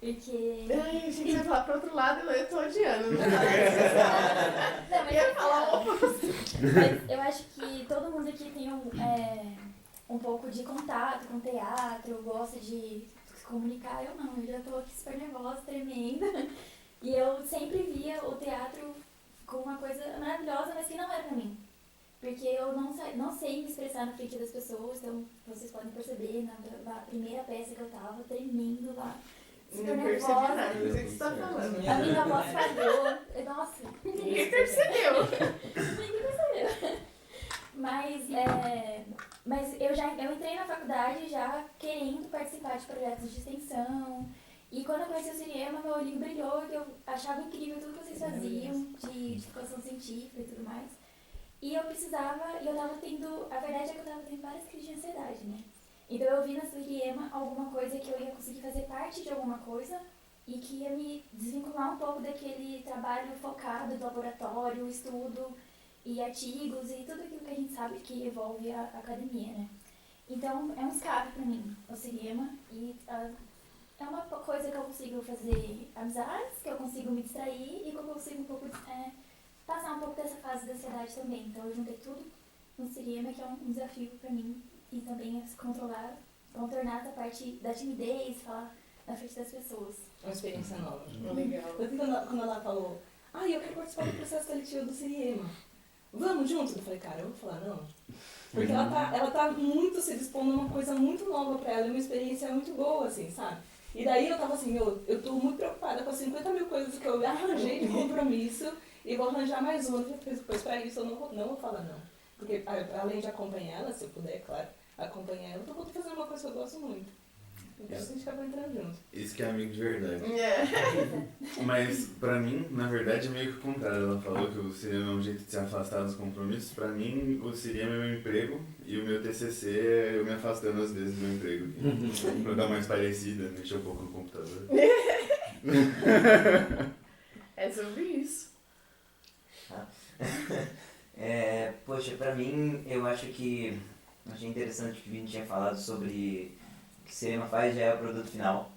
Porque... Ai, achei que você ia falar pro outro lado, eu tô odiando. Não, mas eu ia falar o oposto. Mas eu acho que todo mundo aqui tem um pouco de contato com teatro, gosta de se comunicar. Eu não, eu já tô aqui super nervosa, tremendo. E eu sempre via o teatro como uma coisa maravilhosa, mas que não era pra mim. Porque eu não sei me expressar na frente das pessoas, então vocês podem perceber, na primeira peça que eu tava, tremendo lá, super Não nervosa. percebi nada, não sei o que você tá falando. A minha voz falhou, nossa. Ninguém percebeu. Ninguém percebeu. Mas eu entrei na faculdade já querendo participar de projetos de extensão. E quando eu conheci o cinema, meu olhinho brilhou, que eu achava incrível tudo que vocês faziam, de educação científica e tudo mais. E eu tava tendo, a verdade é que eu tava tendo várias crises de ansiedade, né? Então eu vi na Siriema alguma coisa que eu ia conseguir fazer parte de alguma coisa e que ia me desvincular um pouco daquele trabalho focado do laboratório, estudo e artigos e tudo aquilo que a gente sabe que envolve a academia, né? Então é um escape pra mim, o Siriema, e é uma coisa que eu consigo fazer amizades, que eu consigo me distrair e que eu consigo um pouco passar um pouco dessa fase da ansiedade também. Então eu juntei tudo no Siriema, que é um desafio pra mim, e também é se contornar essa parte da timidez, falar na frente das pessoas. Uma experiência nova. Legal. Quando ela falou, eu quero participar do processo seletivo do Siriema, vamos juntos? Eu falei, cara, eu vou falar não. Porque ela tá muito se dispondo a uma coisa muito nova pra ela, uma experiência muito boa, assim, sabe? E daí eu tava assim, eu tô muito preocupada com as 50 mil coisas que eu arranjei de compromisso e vou arranjar mais uma. Depois pra isso eu não vou falar não. Porque além de acompanhar ela, se eu puder, claro, acompanhar ela, eu tô fazendo uma coisa que eu gosto muito. Então a gente acaba entrando junto. Isso que é amigo de verdade. É. Mas pra mim, na verdade, é meio que o contrário. Ela falou que o cinema é um jeito de se afastar dos compromissos. Pra mim, o cinema é meu emprego e o meu TCC é eu me afastando às vezes do meu emprego. Pra dar mais parecida, mexer um pouco no computador. É sobre isso. Poxa, pra mim, eu acho que achei interessante que o Vini tinha falado sobre o que o cinema faz já é o produto final.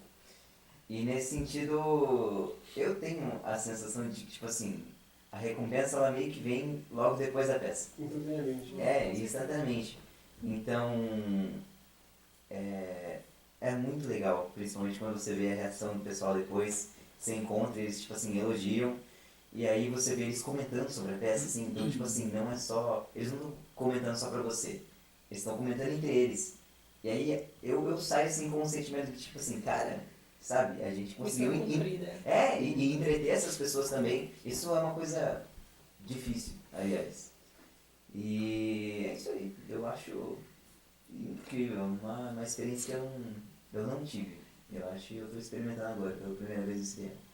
E nesse sentido, eu tenho a sensação de que, tipo assim, a recompensa ela meio que vem logo depois da peça. Instantaneamente. Instantaneamente. Então, é muito legal, principalmente quando você vê a reação do pessoal depois, você encontra eles, tipo assim, elogiam. E aí você vê eles comentando sobre a peça, assim, então, tipo assim, não é só... Eles não estão comentando só pra você, eles estão comentando entre eles. E aí eu saio, assim, com um sentimento de, tipo assim, cara, sabe, a gente conseguiu... E entreter essas pessoas também, isso é uma coisa difícil, aliás. E é isso aí, eu acho incrível, uma experiência que eu não tive. Eu acho que eu estou experimentando agora, pela primeira vez esse ano.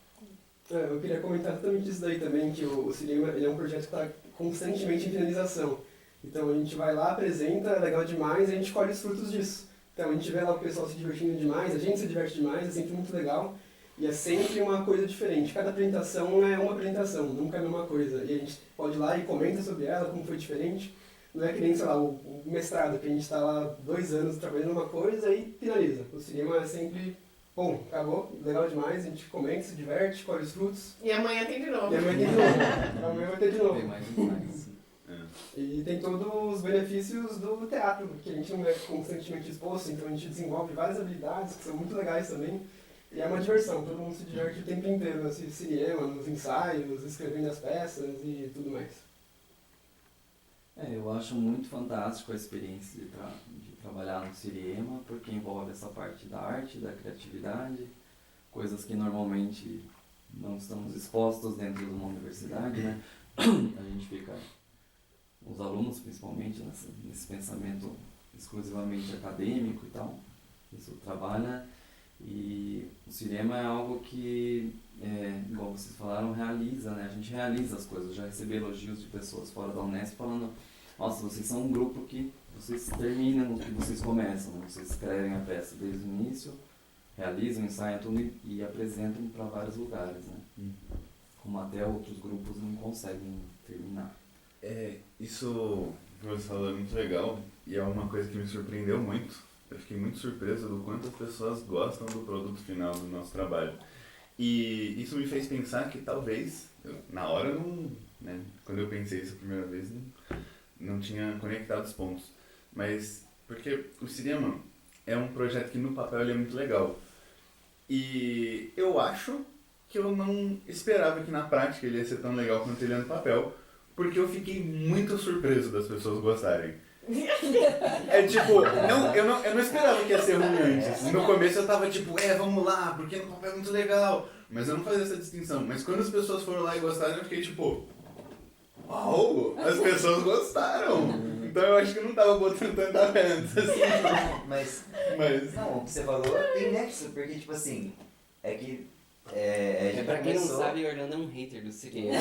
Eu queria comentar exatamente disso daí também, que o Cinema ele é um projeto que está constantemente em finalização. Então a gente vai lá, apresenta, é legal demais, e a gente colhe os frutos disso. Então a gente vê lá o pessoal se divertindo demais, a gente se diverte demais, é sempre muito legal. E é sempre uma coisa diferente. Cada apresentação é uma apresentação, nunca é a mesma coisa. E a gente pode ir lá e comenta sobre ela, como foi diferente. Não é que nem, sei lá, o mestrado, que a gente tá lá 2 anos trabalhando uma coisa e finaliza. O cinema é sempre, bom, acabou, legal demais, a gente comenta, se diverte, colhe os frutos. E amanhã tem de novo. E amanhã tem de novo. Amanhã vai ter de novo. Tem mais. E tem todos os benefícios do teatro, que a gente não é constantemente exposto, então a gente desenvolve várias habilidades que são muito legais também. E é uma diversão, todo mundo se diverte o tempo inteiro, nesse cinema, nos ensaios, escrevendo as peças e tudo mais. Eu acho muito fantástico a experiência de trabalhar no cinema, porque envolve essa parte da arte, da criatividade, coisas que normalmente não estamos expostos dentro de uma universidade, né? A gente fica, os alunos principalmente, nesse pensamento exclusivamente acadêmico e tal, isso trabalha, e o cinema é algo que, igual vocês falaram, realiza, né? A gente realiza as coisas. Eu já recebi elogios de pessoas fora da Unesp falando: nossa, vocês são um grupo que vocês terminam no que vocês começam, né? Vocês escrevem a peça desde o início, realizam, ensaiam tudo e apresentam para vários lugares, né? Como até outros grupos não conseguem terminar. Isso que você falou é muito legal e é uma coisa que me surpreendeu muito. Eu fiquei muito surpreso do quanto as pessoas gostam do produto final do nosso trabalho. E isso me fez pensar que talvez, na hora, né, quando eu pensei isso a primeira vez, não tinha conectado os pontos. Mas, porque o cinema é um projeto que no papel ele é muito legal. E eu acho que eu não esperava que na prática ele ia ser tão legal quanto ele é no papel, porque eu fiquei muito surpreso das pessoas gostarem. É tipo, eu não esperava que ia ser ruim antes. No começo eu tava tipo, vamos lá, porque no papel é muito legal. Mas eu não fazia essa distinção. Mas quando as pessoas foram lá e gostaram, eu fiquei tipo, uau, as pessoas gostaram. Então eu acho que eu não tava botando tanta fé antes assim. Mas, não, o que você falou tem nexo, porque tipo assim, é que pra quem não sabe, o Orlando é um hater do cinema.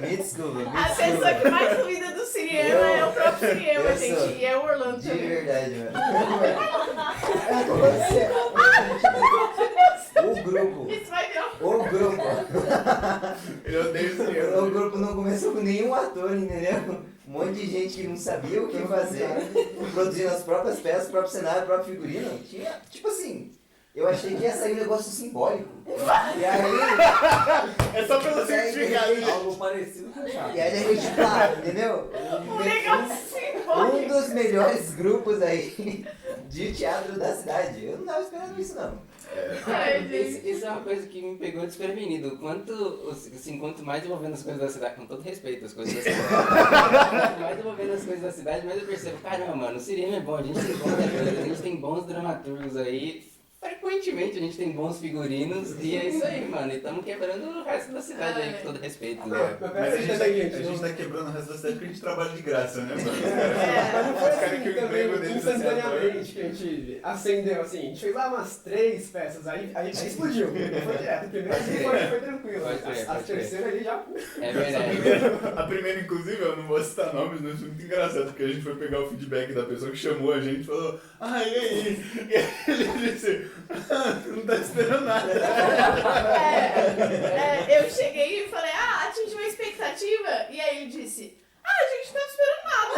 Me desculpa. A pessoa que mais duvida do cinema é o próprio cinema, gente. E é o Orlando de também. verdade, mano. O grupo. Isso vai virar O grupo. Eu odeio cinema. O grupo não começou com nenhum ator, entendeu? Um monte de gente que não sabia o que fazer, produzindo as próprias peças, o próprio cenário, o próprio figurino. Tinha, tipo assim, eu achei que ia sair um negócio simbólico. E aí... É só pelo certificado. Algo parecido com o teatro. E aí, de repente, entendeu? um negócio simbólico. Um dos melhores grupos aí de teatro da cidade. Eu não tava esperando isso, não. Isso é uma coisa que me pegou desprevenido. Quanto mais eu vou vendo as coisas da cidade, com todo respeito às coisas da cidade, quanto mais eu vou vendo as coisas da cidade, mais eu percebo, caramba, mano, o cinema é bom, a gente tem bons atores, a gente tem bons dramaturgos aí. Frequentemente a gente tem bons figurinos e é isso aí, mano. E estamos quebrando o resto da cidade aí, com todo respeito. Né? Mas a gente tá quebrando o resto da cidade porque a gente trabalha de graça, né, mano? Mas não foi Os caras assim que o emprego também, deles é ser instantaneamente, que a gente acendeu, assim, a gente fez lá umas 3 peças, aí explodiu, foi direto, o primeiro dia foi tranquilo, a terceira ali já... É verdade. A primeira, inclusive, eu não vou citar nomes, mas foi muito engraçado, porque a gente foi pegar o feedback da pessoa que chamou a gente e falou, e aí? E ele disse, não tá esperando nada. Eu cheguei e falei, atingiu a expectativa. E aí ele disse, a gente não tá esperando nada.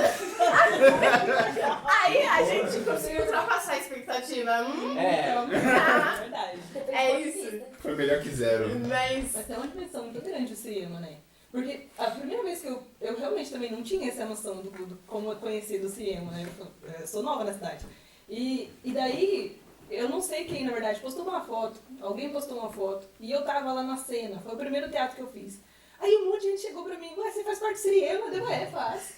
Aí a gente conseguiu ultrapassar a expectativa. Verdade. É isso. Foi melhor que zero. Mas tem uma dimensão muito grande o cinema, né? Porque a primeira vez que eu realmente também não tinha essa noção do como eu conheci do cinema, né? Eu sou nova na cidade. E daí... Eu não sei quem, na verdade, postou uma foto, alguém postou uma foto, e eu tava lá na cena, foi o primeiro teatro que eu fiz. Aí um monte de gente chegou pra mim, você faz parte do cinema? Eu dei, faço.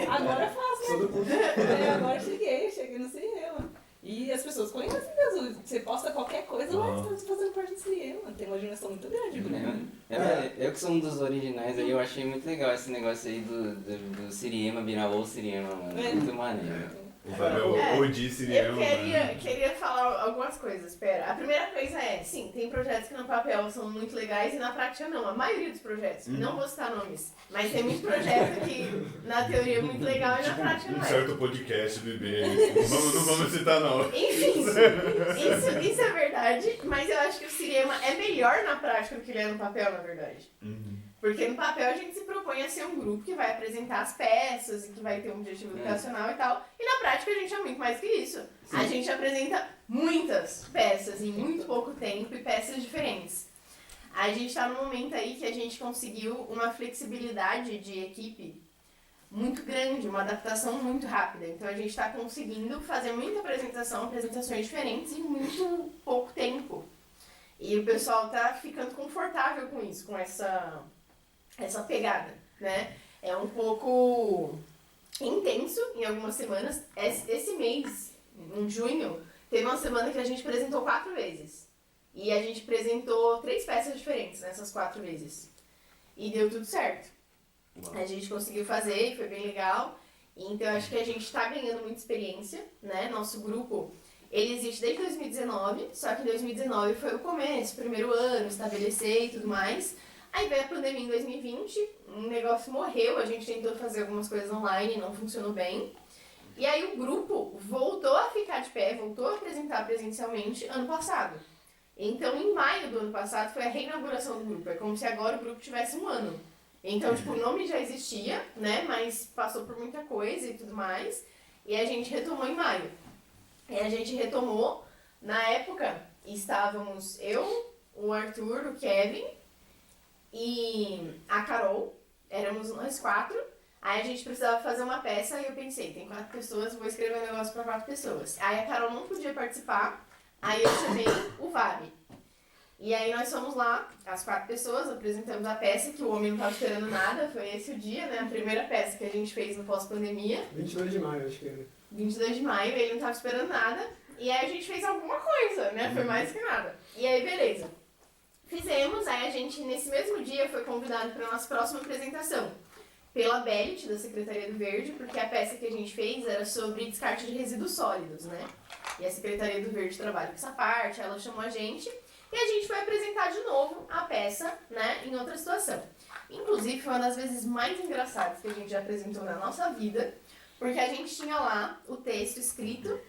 Agora faço, né? Agora cheguei no cinema. E as pessoas conhecem mesmo, você posta qualquer coisa, você tá fazendo parte do cinema, tem uma dimensão muito grande. Eu que sou um dos originais aí, eu achei muito legal esse negócio aí do cinema virar o cinema, mano, muito maneiro. O de cinema. Eu queria falar algumas coisas. Pera, a primeira coisa é, sim, tem projetos que no papel são muito legais e na prática não. A maioria dos projetos, não vou citar nomes, mas tem muito projeto que na teoria é muito legal e na prática não é. Um certo podcast, bebê. Não vamos citar não. Enfim, isso é verdade, mas eu acho que o cinema é melhor na prática do que ele é no papel, na verdade. Porque no papel a gente se propõe a ser um grupo que vai apresentar as peças e que vai ter um objetivo educacional e tal. E na prática a gente é muito mais que isso. Sim. A gente apresenta muitas peças em muito pouco tempo e peças diferentes. A gente está num momento aí que a gente conseguiu uma flexibilidade de equipe muito grande, uma adaptação muito rápida. Então a gente está conseguindo fazer muita apresentações diferentes em muito pouco tempo. E o pessoal tá ficando confortável com isso, com essa pegada, né? É um pouco intenso em algumas semanas. Esse mês, em junho, teve uma semana que a gente apresentou 4 vezes. E a gente apresentou 3 peças diferentes nessas 4 vezes. E deu tudo certo. A gente conseguiu fazer e foi bem legal. Então, acho que a gente está ganhando muita experiência, né? Nosso grupo, ele existe desde 2019, só que 2019 foi o começo, primeiro ano, estabelecer e tudo mais. Aí veio a pandemia em 2020, o negócio morreu, a gente tentou fazer algumas coisas online, não funcionou bem. E aí o grupo voltou a ficar de pé, voltou a apresentar presencialmente ano passado. Então, em maio do ano passado, foi a reinauguração do grupo. É como se agora o grupo tivesse 1 ano. Então, tipo, o nome já existia, né? Mas passou por muita coisa e tudo mais. E a gente retomou em maio. E a gente retomou, na época, estávamos eu, o Arthur, o Kevin e a Carol. Éramos nós 4. Aí a gente precisava fazer uma peça e eu pensei, tem 4 pessoas, vou escrever um negócio para 4 pessoas. Aí a Carol não podia participar, aí eu chamei o Vabe. E aí nós fomos lá, as 4 pessoas, apresentamos a peça, que o homem não estava esperando nada, foi esse o dia, né? A primeira peça que a gente fez no pós-pandemia. 22 de maio, acho que era. 22 de maio, ele não estava esperando nada. E aí a gente fez alguma coisa, né? Foi mais que nada. E aí, beleza. Fizemos, aí a gente, nesse mesmo dia, foi convidado para a nossa próxima apresentação. Pela Bellet, da Secretaria do Verde, porque a peça que a gente fez era sobre descarte de resíduos sólidos, né? E a Secretaria do Verde trabalha com essa parte, ela chamou a gente e a gente foi apresentar de novo a peça, né, em outra situação. Inclusive, foi uma das vezes mais engraçadas que a gente já apresentou na nossa vida, porque a gente tinha lá o texto escrito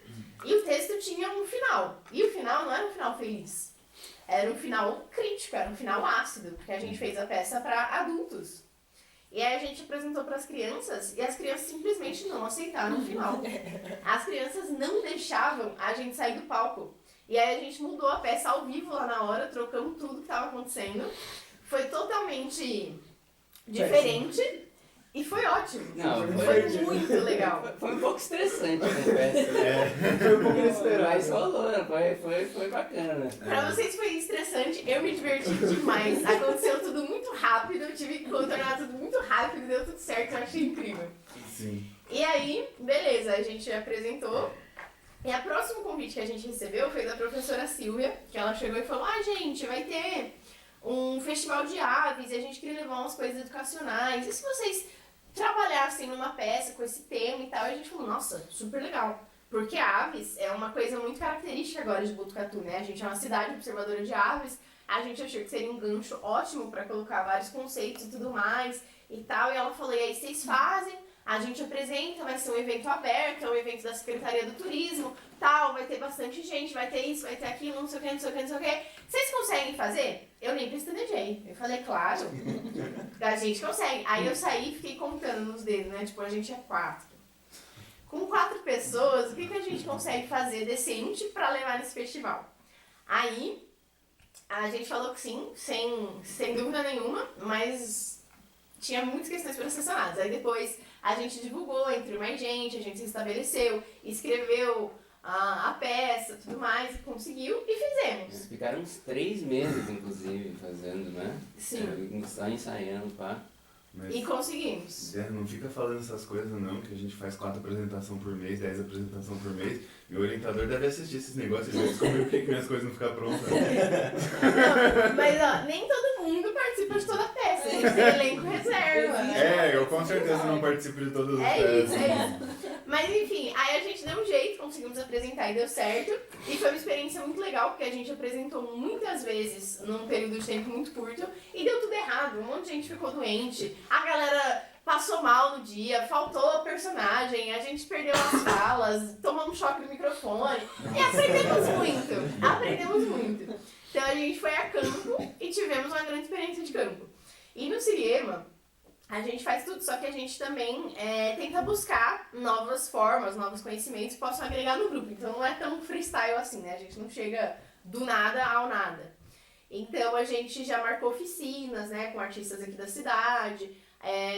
e o texto tinha um final. E o final não era um final feliz, era um final crítico, era um final ácido, porque a gente fez a peça para adultos. E aí a gente apresentou para as crianças e as crianças simplesmente não aceitaram o final. As crianças não deixavam a gente sair do palco. E aí a gente mudou a peça ao vivo lá na hora, trocamos tudo que estava acontecendo. Foi totalmente diferente e foi ótimo. Não, foi muito legal. Foi um pouco estressante a peça. Foi um pouco inesperado. Mas rolou, foi bacana. Pra vocês foi estressante, eu me diverti demais. Aconteceu tudo muito rápido, eu tive que contornar tudo muito rápido, deu tudo certo, eu achei incrível. Sim. E aí, beleza, a gente apresentou. E o próximo convite que a gente recebeu foi da professora Silvia, que ela chegou e falou, gente, vai ter um festival de aves e a gente queria levar umas coisas educacionais. E se vocês trabalhassem numa peça com esse tema e tal? E a gente falou, nossa, super legal. Porque aves é uma coisa muito característica agora de Botucatu, né? A gente é uma cidade observadora de aves, a gente achou que seria um gancho ótimo para colocar vários conceitos e tudo mais e tal. E ela falou, e aí vocês fazem? A gente apresenta, vai ser um evento aberto, é um evento da Secretaria do Turismo, tal, vai ter bastante gente, vai ter isso, vai ter aquilo, não sei o que, não sei o que, não sei o que. Vocês conseguem fazer? Eu nem pestanejei. Eu falei, claro, a gente consegue. Aí eu saí e fiquei contando nos dedos, né? Tipo, a gente é 4. Com 4 pessoas, o que a gente consegue fazer decente pra levar nesse festival? Aí, a gente falou que sim, sem dúvida nenhuma, mas tinha muitas questões para ser sanadas. Aí depois a gente divulgou entre mais gente, a gente se estabeleceu, escreveu a peça, tudo mais, conseguiu e fizemos. Eles ficaram uns 3 meses, inclusive, fazendo, né? Sim. Só ensaiando, pá. Mas, e conseguimos. Não fica falando essas coisas não, que a gente faz 4 apresentações por mês, 10 apresentações por mês. Meu orientador deve assistir esses negócios e já descobriu por que minhas coisas não ficam prontas. Não, mas ó, nem todo mundo participa de toda a peça, a gente tem elenco reserva. Né? Eu com certeza não participo de todas as peças. peças. É isso. Mas enfim, aí a gente deu um jeito, conseguimos apresentar e deu certo. E foi uma experiência muito legal, porque a gente apresentou muitas vezes num período de tempo muito curto e deu tudo errado. Um monte de gente ficou doente, a galera passou mal no dia, faltou personagem, a gente perdeu as falas, tomamos choque no microfone e aprendemos muito. Então a gente foi a campo e tivemos uma grande experiência de campo. E no Siriema, a gente faz tudo, só que a gente também tenta buscar novas formas, novos conhecimentos que possam agregar no grupo. Então não é tão freestyle assim, né? A gente não chega do nada ao nada. Então a gente já marcou oficinas, né, com artistas aqui da cidade.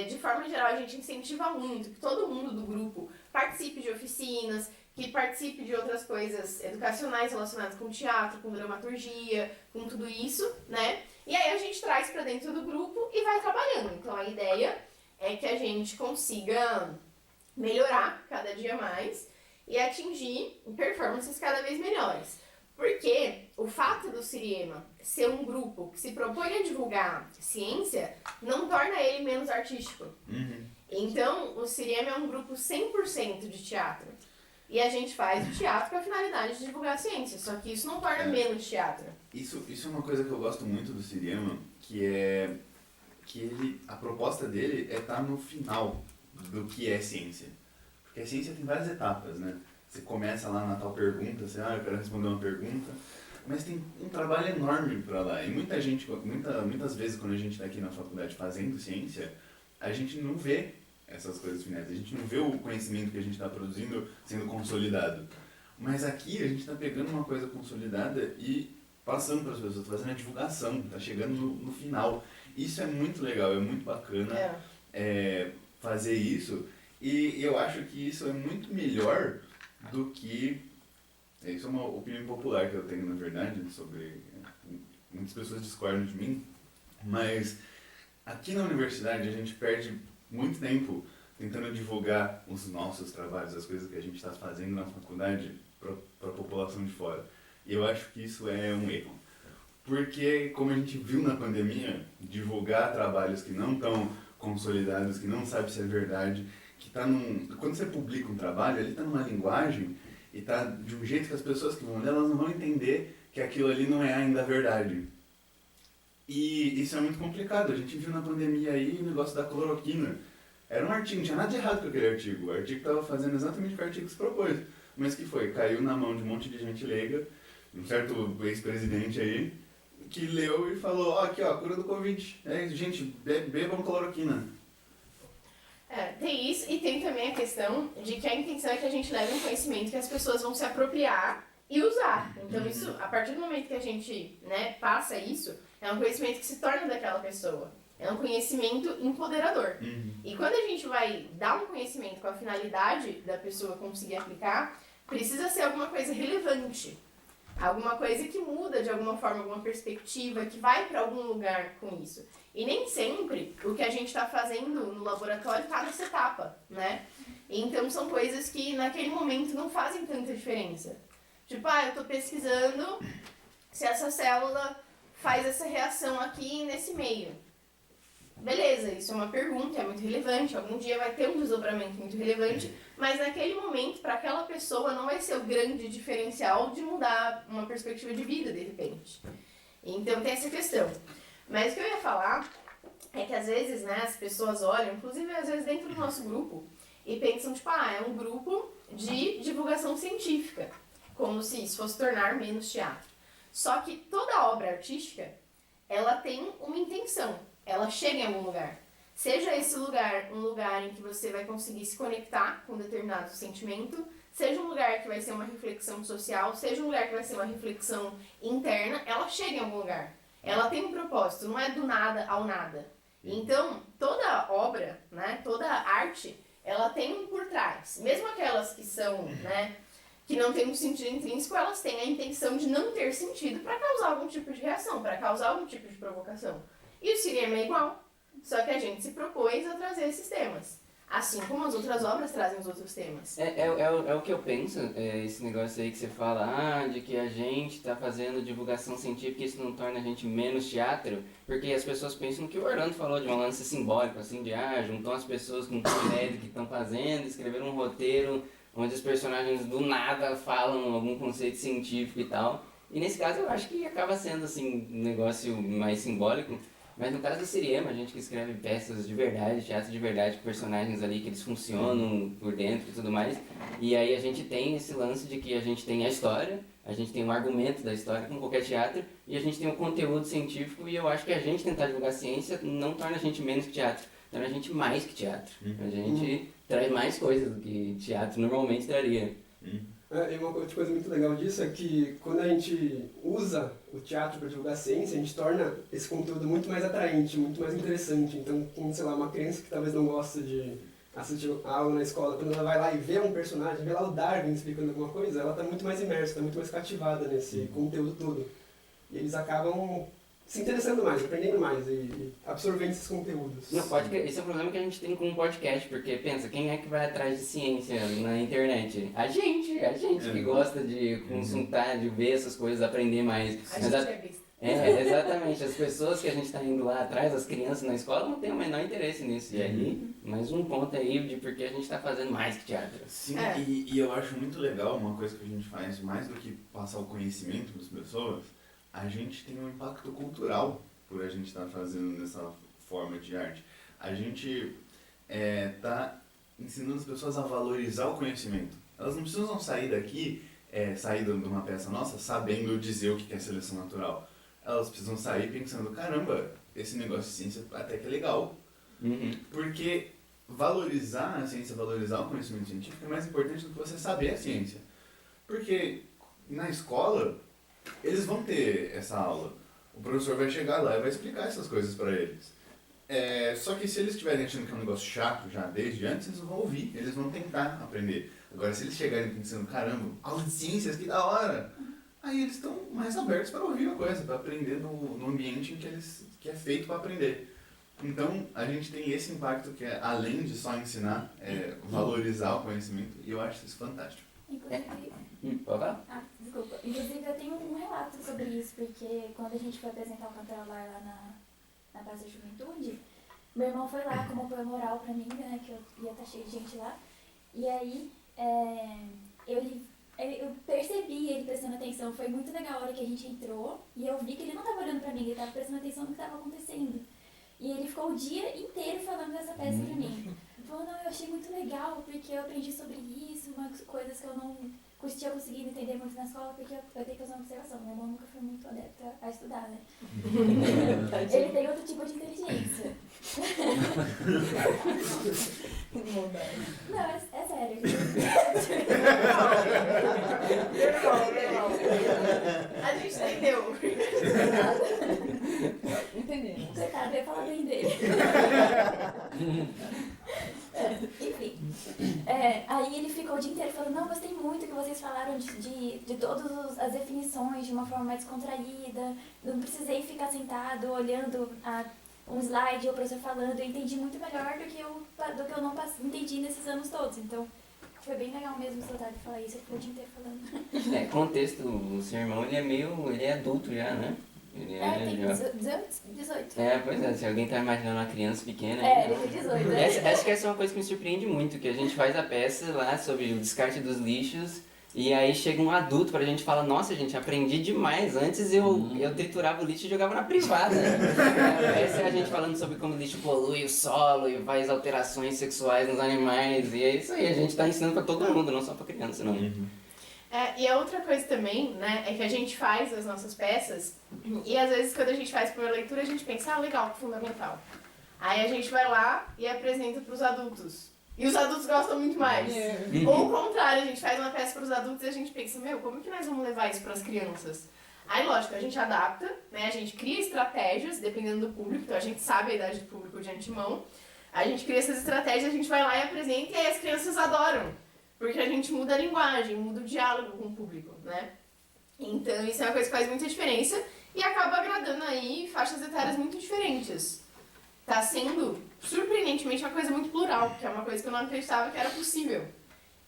De forma geral, a gente incentiva muito que todo mundo do grupo participe de oficinas, que participe de outras coisas educacionais relacionadas com teatro, com dramaturgia, com tudo isso, né? E aí a gente traz pra dentro do grupo e vai trabalhando. Então a ideia é que a gente consiga melhorar cada dia mais e atingir performances cada vez melhores. Porque o fato do Siriema ser um grupo que se propõe a divulgar ciência não torna ele menos artístico. Então, o Siriema é um grupo 100% de teatro. E a gente faz o teatro com a finalidade de divulgar a ciência, só que isso não torna menos teatro. Isso é uma coisa que eu gosto muito do Siriema, que é que a proposta dele é estar no final do que é ciência. Porque a ciência tem várias etapas, né? Você começa lá na tal pergunta, você, eu quero responder uma pergunta, mas tem um trabalho enorme para lá. E muita gente, muitas vezes quando a gente está aqui na faculdade fazendo ciência, a gente não vê essas coisas finais, a gente não vê o conhecimento que a gente está produzindo sendo consolidado. Mas aqui a gente está pegando uma coisa consolidada e passando para as pessoas, fazendo a divulgação, está chegando no final. Isso é muito legal, é muito bacana fazer isso. E eu acho que isso é muito melhor do que... Isso é uma opinião popular que eu tenho, na verdade, sobre... Muitas pessoas discordam de mim, mas aqui na universidade a gente perde muito tempo tentando divulgar os nossos trabalhos, as coisas que a gente está fazendo na faculdade para a população de fora. E eu acho que isso é um erro. Porque, como a gente viu na pandemia, divulgar trabalhos que não estão consolidados, que não sabe se é verdade, que tá quando você publica um trabalho, ele está numa linguagem e está de um jeito que as pessoas que vão ler, elas não vão entender que aquilo ali não é ainda verdade. E isso é muito complicado. A gente viu na pandemia aí o negócio da cloroquina. Era um artigo, não tinha nada de errado com aquele artigo. O artigo estava fazendo exatamente o que o artigo se propôs. Mas que foi? Caiu na mão de um monte de gente leiga, um certo ex-presidente aí, que leu e falou, aqui ó, cura do Covid. Gente, bebam cloroquina. Tem isso e tem também a questão de que a intenção é que a gente leve um conhecimento que as pessoas vão se apropriar e usar. Então isso, a partir do momento que a gente passa isso, é um conhecimento que se torna daquela pessoa. É um conhecimento empoderador. E quando a gente vai dar um conhecimento com a finalidade da pessoa conseguir aplicar, precisa ser alguma coisa relevante. Alguma coisa que muda de alguma forma, alguma perspectiva, que vai para algum lugar com isso. E nem sempre o que a gente está fazendo no laboratório está nessa etapa, né? Então são coisas que naquele momento não fazem tanta diferença. Tipo, eu estou pesquisando se essa célula faz essa reação aqui nesse meio. Beleza, isso é uma pergunta, é muito relevante, algum dia vai ter um desdobramento muito relevante, mas naquele momento, para aquela pessoa, não vai ser o grande diferencial de mudar uma perspectiva de vida, de repente. Então tem essa questão. Mas o que eu ia falar é que às vezes, as pessoas olham, inclusive às vezes dentro do nosso grupo, e pensam, tipo, é um grupo de divulgação científica, como se isso fosse tornar menos teatro. Só que toda obra artística, ela tem uma intenção. Ela chega em algum lugar. Seja esse lugar um lugar em que você vai conseguir se conectar com um determinado sentimento, seja um lugar que vai ser uma reflexão social, seja um lugar que vai ser uma reflexão interna, ela chega em algum lugar. Ela tem um propósito, não é do nada ao nada. Então, toda obra, toda arte, ela tem um por trás. Mesmo aquelas que são, que não têm um sentido intrínseco, elas têm a intenção de não ter sentido para causar algum tipo de reação, para causar algum tipo de provocação. E o Siriema é igual, só que a gente se propôs a trazer esses temas. Assim como as outras obras trazem os outros temas. É o que eu penso, esse negócio aí que você fala, de que a gente está fazendo divulgação científica e isso não torna a gente menos teatro, porque as pessoas pensam que o Orlando falou de um lance simbólico, assim, de juntou as pessoas com toda ideia do que estão fazendo, escreveram um roteiro onde os personagens do nada falam algum conceito científico e tal. E nesse caso eu acho que acaba sendo assim um negócio mais simbólico. Mas no caso do Siriema, a gente que escreve peças de verdade, teatro de verdade, com personagens ali que eles funcionam por dentro e tudo mais. E aí a gente tem esse lance de que a gente tem a história, A gente tem um argumento da história, como qualquer teatro, e a gente tem um conteúdo científico, e eu acho que a gente tentar divulgar ciência não torna a gente menos que teatro, torna a gente mais que teatro. A gente traz mais coisas do que teatro normalmente traria. E uma outra coisa muito legal disso é que quando a gente usa o teatro para divulgar ciência, a gente torna esse conteúdo muito mais atraente, muito mais interessante. Então, com, sei lá, uma criança que talvez não gosta de assistir a aula na escola, quando ela vai lá e vê um personagem, vê lá o Darwin explicando alguma coisa, ela está muito mais imersa, está muito mais cativada nesse conteúdo todo. E eles acabam se interessando mais, aprendendo mais e absorvendo esses conteúdos. Não, esse é o problema que a gente tem com um podcast, porque pensa, quem é que vai atrás de ciência na internet? A gente que gosta de consultar, de ver essas coisas, aprender mais. Exatamente, as pessoas que a gente está indo lá atrás, as crianças na escola, não têm o menor interesse nisso. E aí, mais um ponto aí de porque a gente está fazendo mais que teatro. Sim, e eu acho muito legal uma coisa que a gente faz, mais do que passar o conhecimento para as pessoas, a gente tem um impacto cultural por a gente estar fazendo dessa forma de arte. A gente está ensinando as pessoas a valorizar o conhecimento. Elas não precisam sair daqui, sair de uma peça nossa, sabendo dizer o que é seleção natural. Elas precisam sair pensando, caramba, esse negócio de ciência até que é legal. Porque valorizar a ciência, valorizar o conhecimento científico é mais importante do que você saber a ciência. Porque na escola, eles vão ter essa aula. O professor vai chegar lá e vai explicar essas coisas para eles. Só que se eles estiverem achando que é um negócio chato já desde antes, eles não vão ouvir, eles vão tentar aprender. Agora, se eles chegarem pensando, caramba, aula de ciências, que da hora! Aí eles estão mais abertos para ouvir a coisa, para aprender no ambiente em que é feito para aprender. Então, a gente tem esse impacto que é, além de só ensinar, valorizar o conhecimento, e eu acho isso fantástico. Desculpa. Inclusive, eu tenho um relato sobre isso, porque quando a gente foi apresentar o Cantarolar lá na Praça da Juventude, meu irmão foi lá como apoio moral pra mim, né, que eu ia estar cheio de gente lá. E aí, eu percebi ele prestando atenção. Foi muito legal a hora que a gente entrou, e eu vi que ele não estava olhando pra mim, ele estava prestando atenção no que estava acontecendo. E ele ficou o dia inteiro falando dessa peça pra mim. Ele falou, não, eu achei muito legal, porque eu aprendi sobre isso, umas coisas que eu não tinha conseguido entender muito na escola, porque eu tenho que usar observação. Meu irmão nunca foi muito adepto a estudar, né? Ele tem outro tipo de inteligência. Não, é sério. A gente entendeu. Entendemos. Coitado, eu ia falar bem dele. Enfim. Aí ele ficou o dia inteiro falando, não, gostei muito que vocês falaram de todas as definições de uma forma mais descontraída. Não precisei ficar sentado olhando um slide e o professor falando. Eu entendi muito melhor do que eu não entendi nesses anos todos. Então, foi bem legal mesmo o Soldado falar isso. Ele ficou o dia inteiro falando. Contexto, o seu irmão, ele é adulto já, né? Ele tem 18. Pois é, se alguém tá imaginando uma criança pequena... Ele tem 18, né? Acho que essa é uma coisa que me surpreende muito, que a gente faz a peça lá sobre o descarte dos lixos, e aí chega um adulto pra gente e fala, nossa, gente, aprendi demais, antes eu triturava o lixo e jogava na privada. Essa é a gente falando sobre como o lixo polui o solo e faz alterações sexuais nos animais, e é isso aí, a gente tá ensinando pra todo mundo, não só pra criança, não. E a outra coisa também, né, é que a gente faz as nossas peças e às vezes quando a gente faz por leitura a gente pensa, legal, fundamental. Aí a gente vai lá e apresenta pros adultos. E os adultos gostam muito mais. Ou o contrário, a gente faz uma peça pros adultos e a gente pensa, como que nós vamos levar isso pras crianças? Aí, lógico, a gente adapta, né, a gente cria estratégias, dependendo do público, então a gente sabe a idade do público de antemão. A gente cria essas estratégias, a gente vai lá e apresenta e aí as crianças adoram. Porque a gente muda a linguagem, muda o diálogo com o público, né? Então isso é uma coisa que faz muita diferença e acaba agradando aí faixas etárias muito diferentes. Tá sendo, surpreendentemente, uma coisa muito plural, que é uma coisa que eu não acreditava que era possível.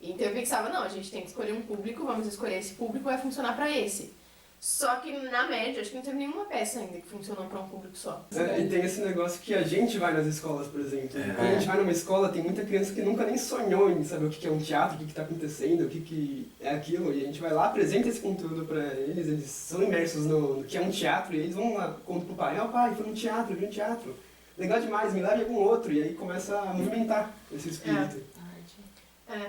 Então eu pensava, não, a gente tem que escolher um público, vamos escolher esse público, vai funcionar pra esse. Só que, na média, acho que não teve nenhuma peça ainda que funcionou para um público só. E tem esse negócio que a gente vai nas escolas, por exemplo. Quando a gente vai numa escola, tem muita criança que nunca nem sonhou em saber o que é um teatro, o que está acontecendo, o que é aquilo. E a gente vai lá, apresenta esse conteúdo para eles, eles são imersos no que é um teatro, e eles vão lá, contam pro pai, pai, foi um teatro, vi um teatro. Legal demais, me leve algum outro. E aí começa a movimentar esse espírito.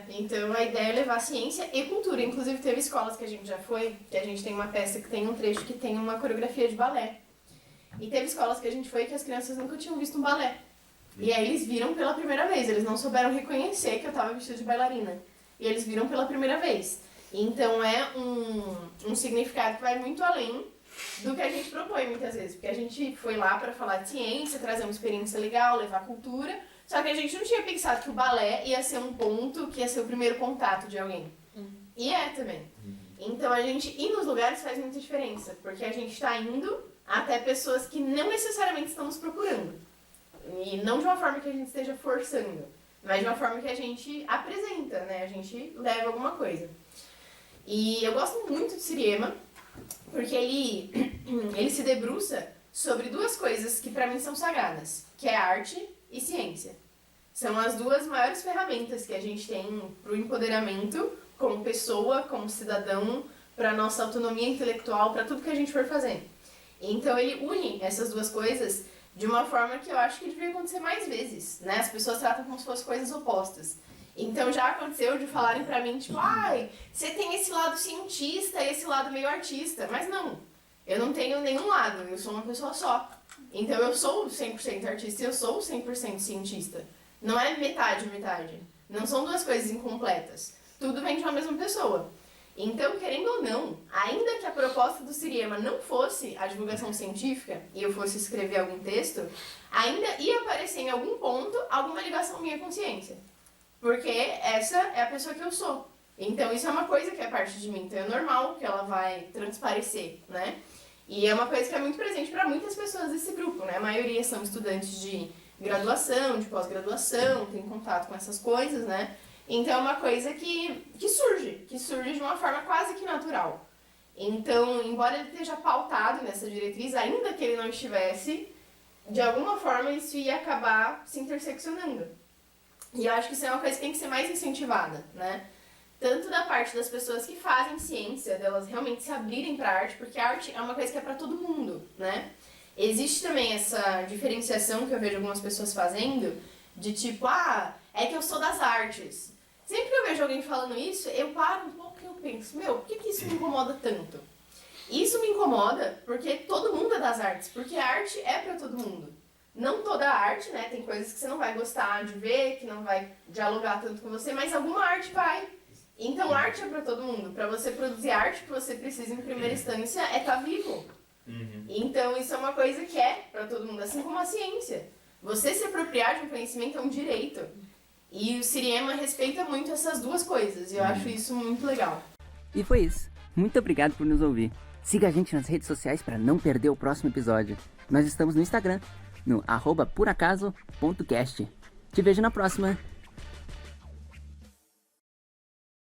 Então a ideia é levar ciência e cultura. Inclusive teve escolas que a gente já foi, que a gente tem uma peça que tem um trecho que tem uma coreografia de balé. E teve escolas que a gente foi que as crianças nunca tinham visto um balé. E aí eles viram pela primeira vez, eles não souberam reconhecer que eu tava vestida de bailarina. E eles viram pela primeira vez. Então é um significado que vai muito além do que a gente propõe muitas vezes. Porque a gente foi lá para falar de ciência, trazer uma experiência legal, levar cultura. Só que a gente não tinha pensado que o balé ia ser um ponto, que ia ser o primeiro contato de alguém. E é também. Então a gente ir nos lugares faz muita diferença. Porque a gente está indo até pessoas que não necessariamente estamos procurando. E não de uma forma que a gente esteja forçando, mas de uma forma que a gente apresenta, né? A gente leva alguma coisa. E eu gosto muito de Siriema, porque ele se debruça sobre duas coisas que pra mim são sagradas, que é arte e ciência. São as duas maiores ferramentas que a gente tem pro empoderamento como pessoa, como cidadão, pra nossa autonomia intelectual, pra tudo que a gente for fazer. Então ele une essas duas coisas de uma forma que eu acho que deveria acontecer mais vezes, né? As pessoas tratam como se fossem coisas opostas. Então já aconteceu de falarem pra mim, tipo, ai, você tem esse lado cientista e esse lado meio artista. Mas não, eu não tenho nenhum lado, eu sou uma pessoa só. Então eu sou 100% artista e eu sou 100% cientista. Não é metade. Não são duas coisas incompletas. Tudo vem de uma mesma pessoa. Então, querendo ou não, ainda que a proposta do Siriema não fosse a divulgação científica e eu fosse escrever algum texto, ainda ia aparecer em algum ponto alguma ligação minha com ciência. Porque essa é a pessoa que eu sou. Então, isso é uma coisa que é parte de mim. Então, é normal que ela vai transparecer, né? E é uma coisa que é muito presente para muitas pessoas desse grupo, né? A maioria são estudantes de graduação, de pós-graduação, tem contato com essas coisas, né? Então é uma coisa que surge de uma forma quase que natural. Então, embora ele esteja pautado nessa diretriz, ainda que ele não estivesse, de alguma forma isso ia acabar se interseccionando. E eu acho que isso é uma coisa que tem que ser mais incentivada, né? Tanto da parte das pessoas que fazem ciência, delas realmente se abrirem para a arte, porque a arte é uma coisa que é para todo mundo, né? Existe também essa diferenciação que eu vejo algumas pessoas fazendo, de tipo, é que eu sou das artes. Sempre que eu vejo alguém falando isso, eu paro um pouco e eu penso, por que isso me incomoda tanto? Isso me incomoda porque todo mundo é das artes, porque a arte é pra todo mundo. Não toda a arte, né? Tem coisas que você não vai gostar de ver, que não vai dialogar tanto com você, mas alguma arte vai. Então arte é pra todo mundo. Pra você produzir arte, o que você precisa em primeira instância é estar vivo. Então isso é uma coisa que é pra todo mundo, assim como a ciência. Você se apropriar de um conhecimento é um direito. E o Siriema respeita muito essas duas coisas, e eu acho isso muito legal. E foi isso. Muito obrigado por nos ouvir. Siga a gente nas redes sociais para não perder o próximo episódio. Nós estamos no Instagram, no @poracaso.cast. Te vejo na próxima.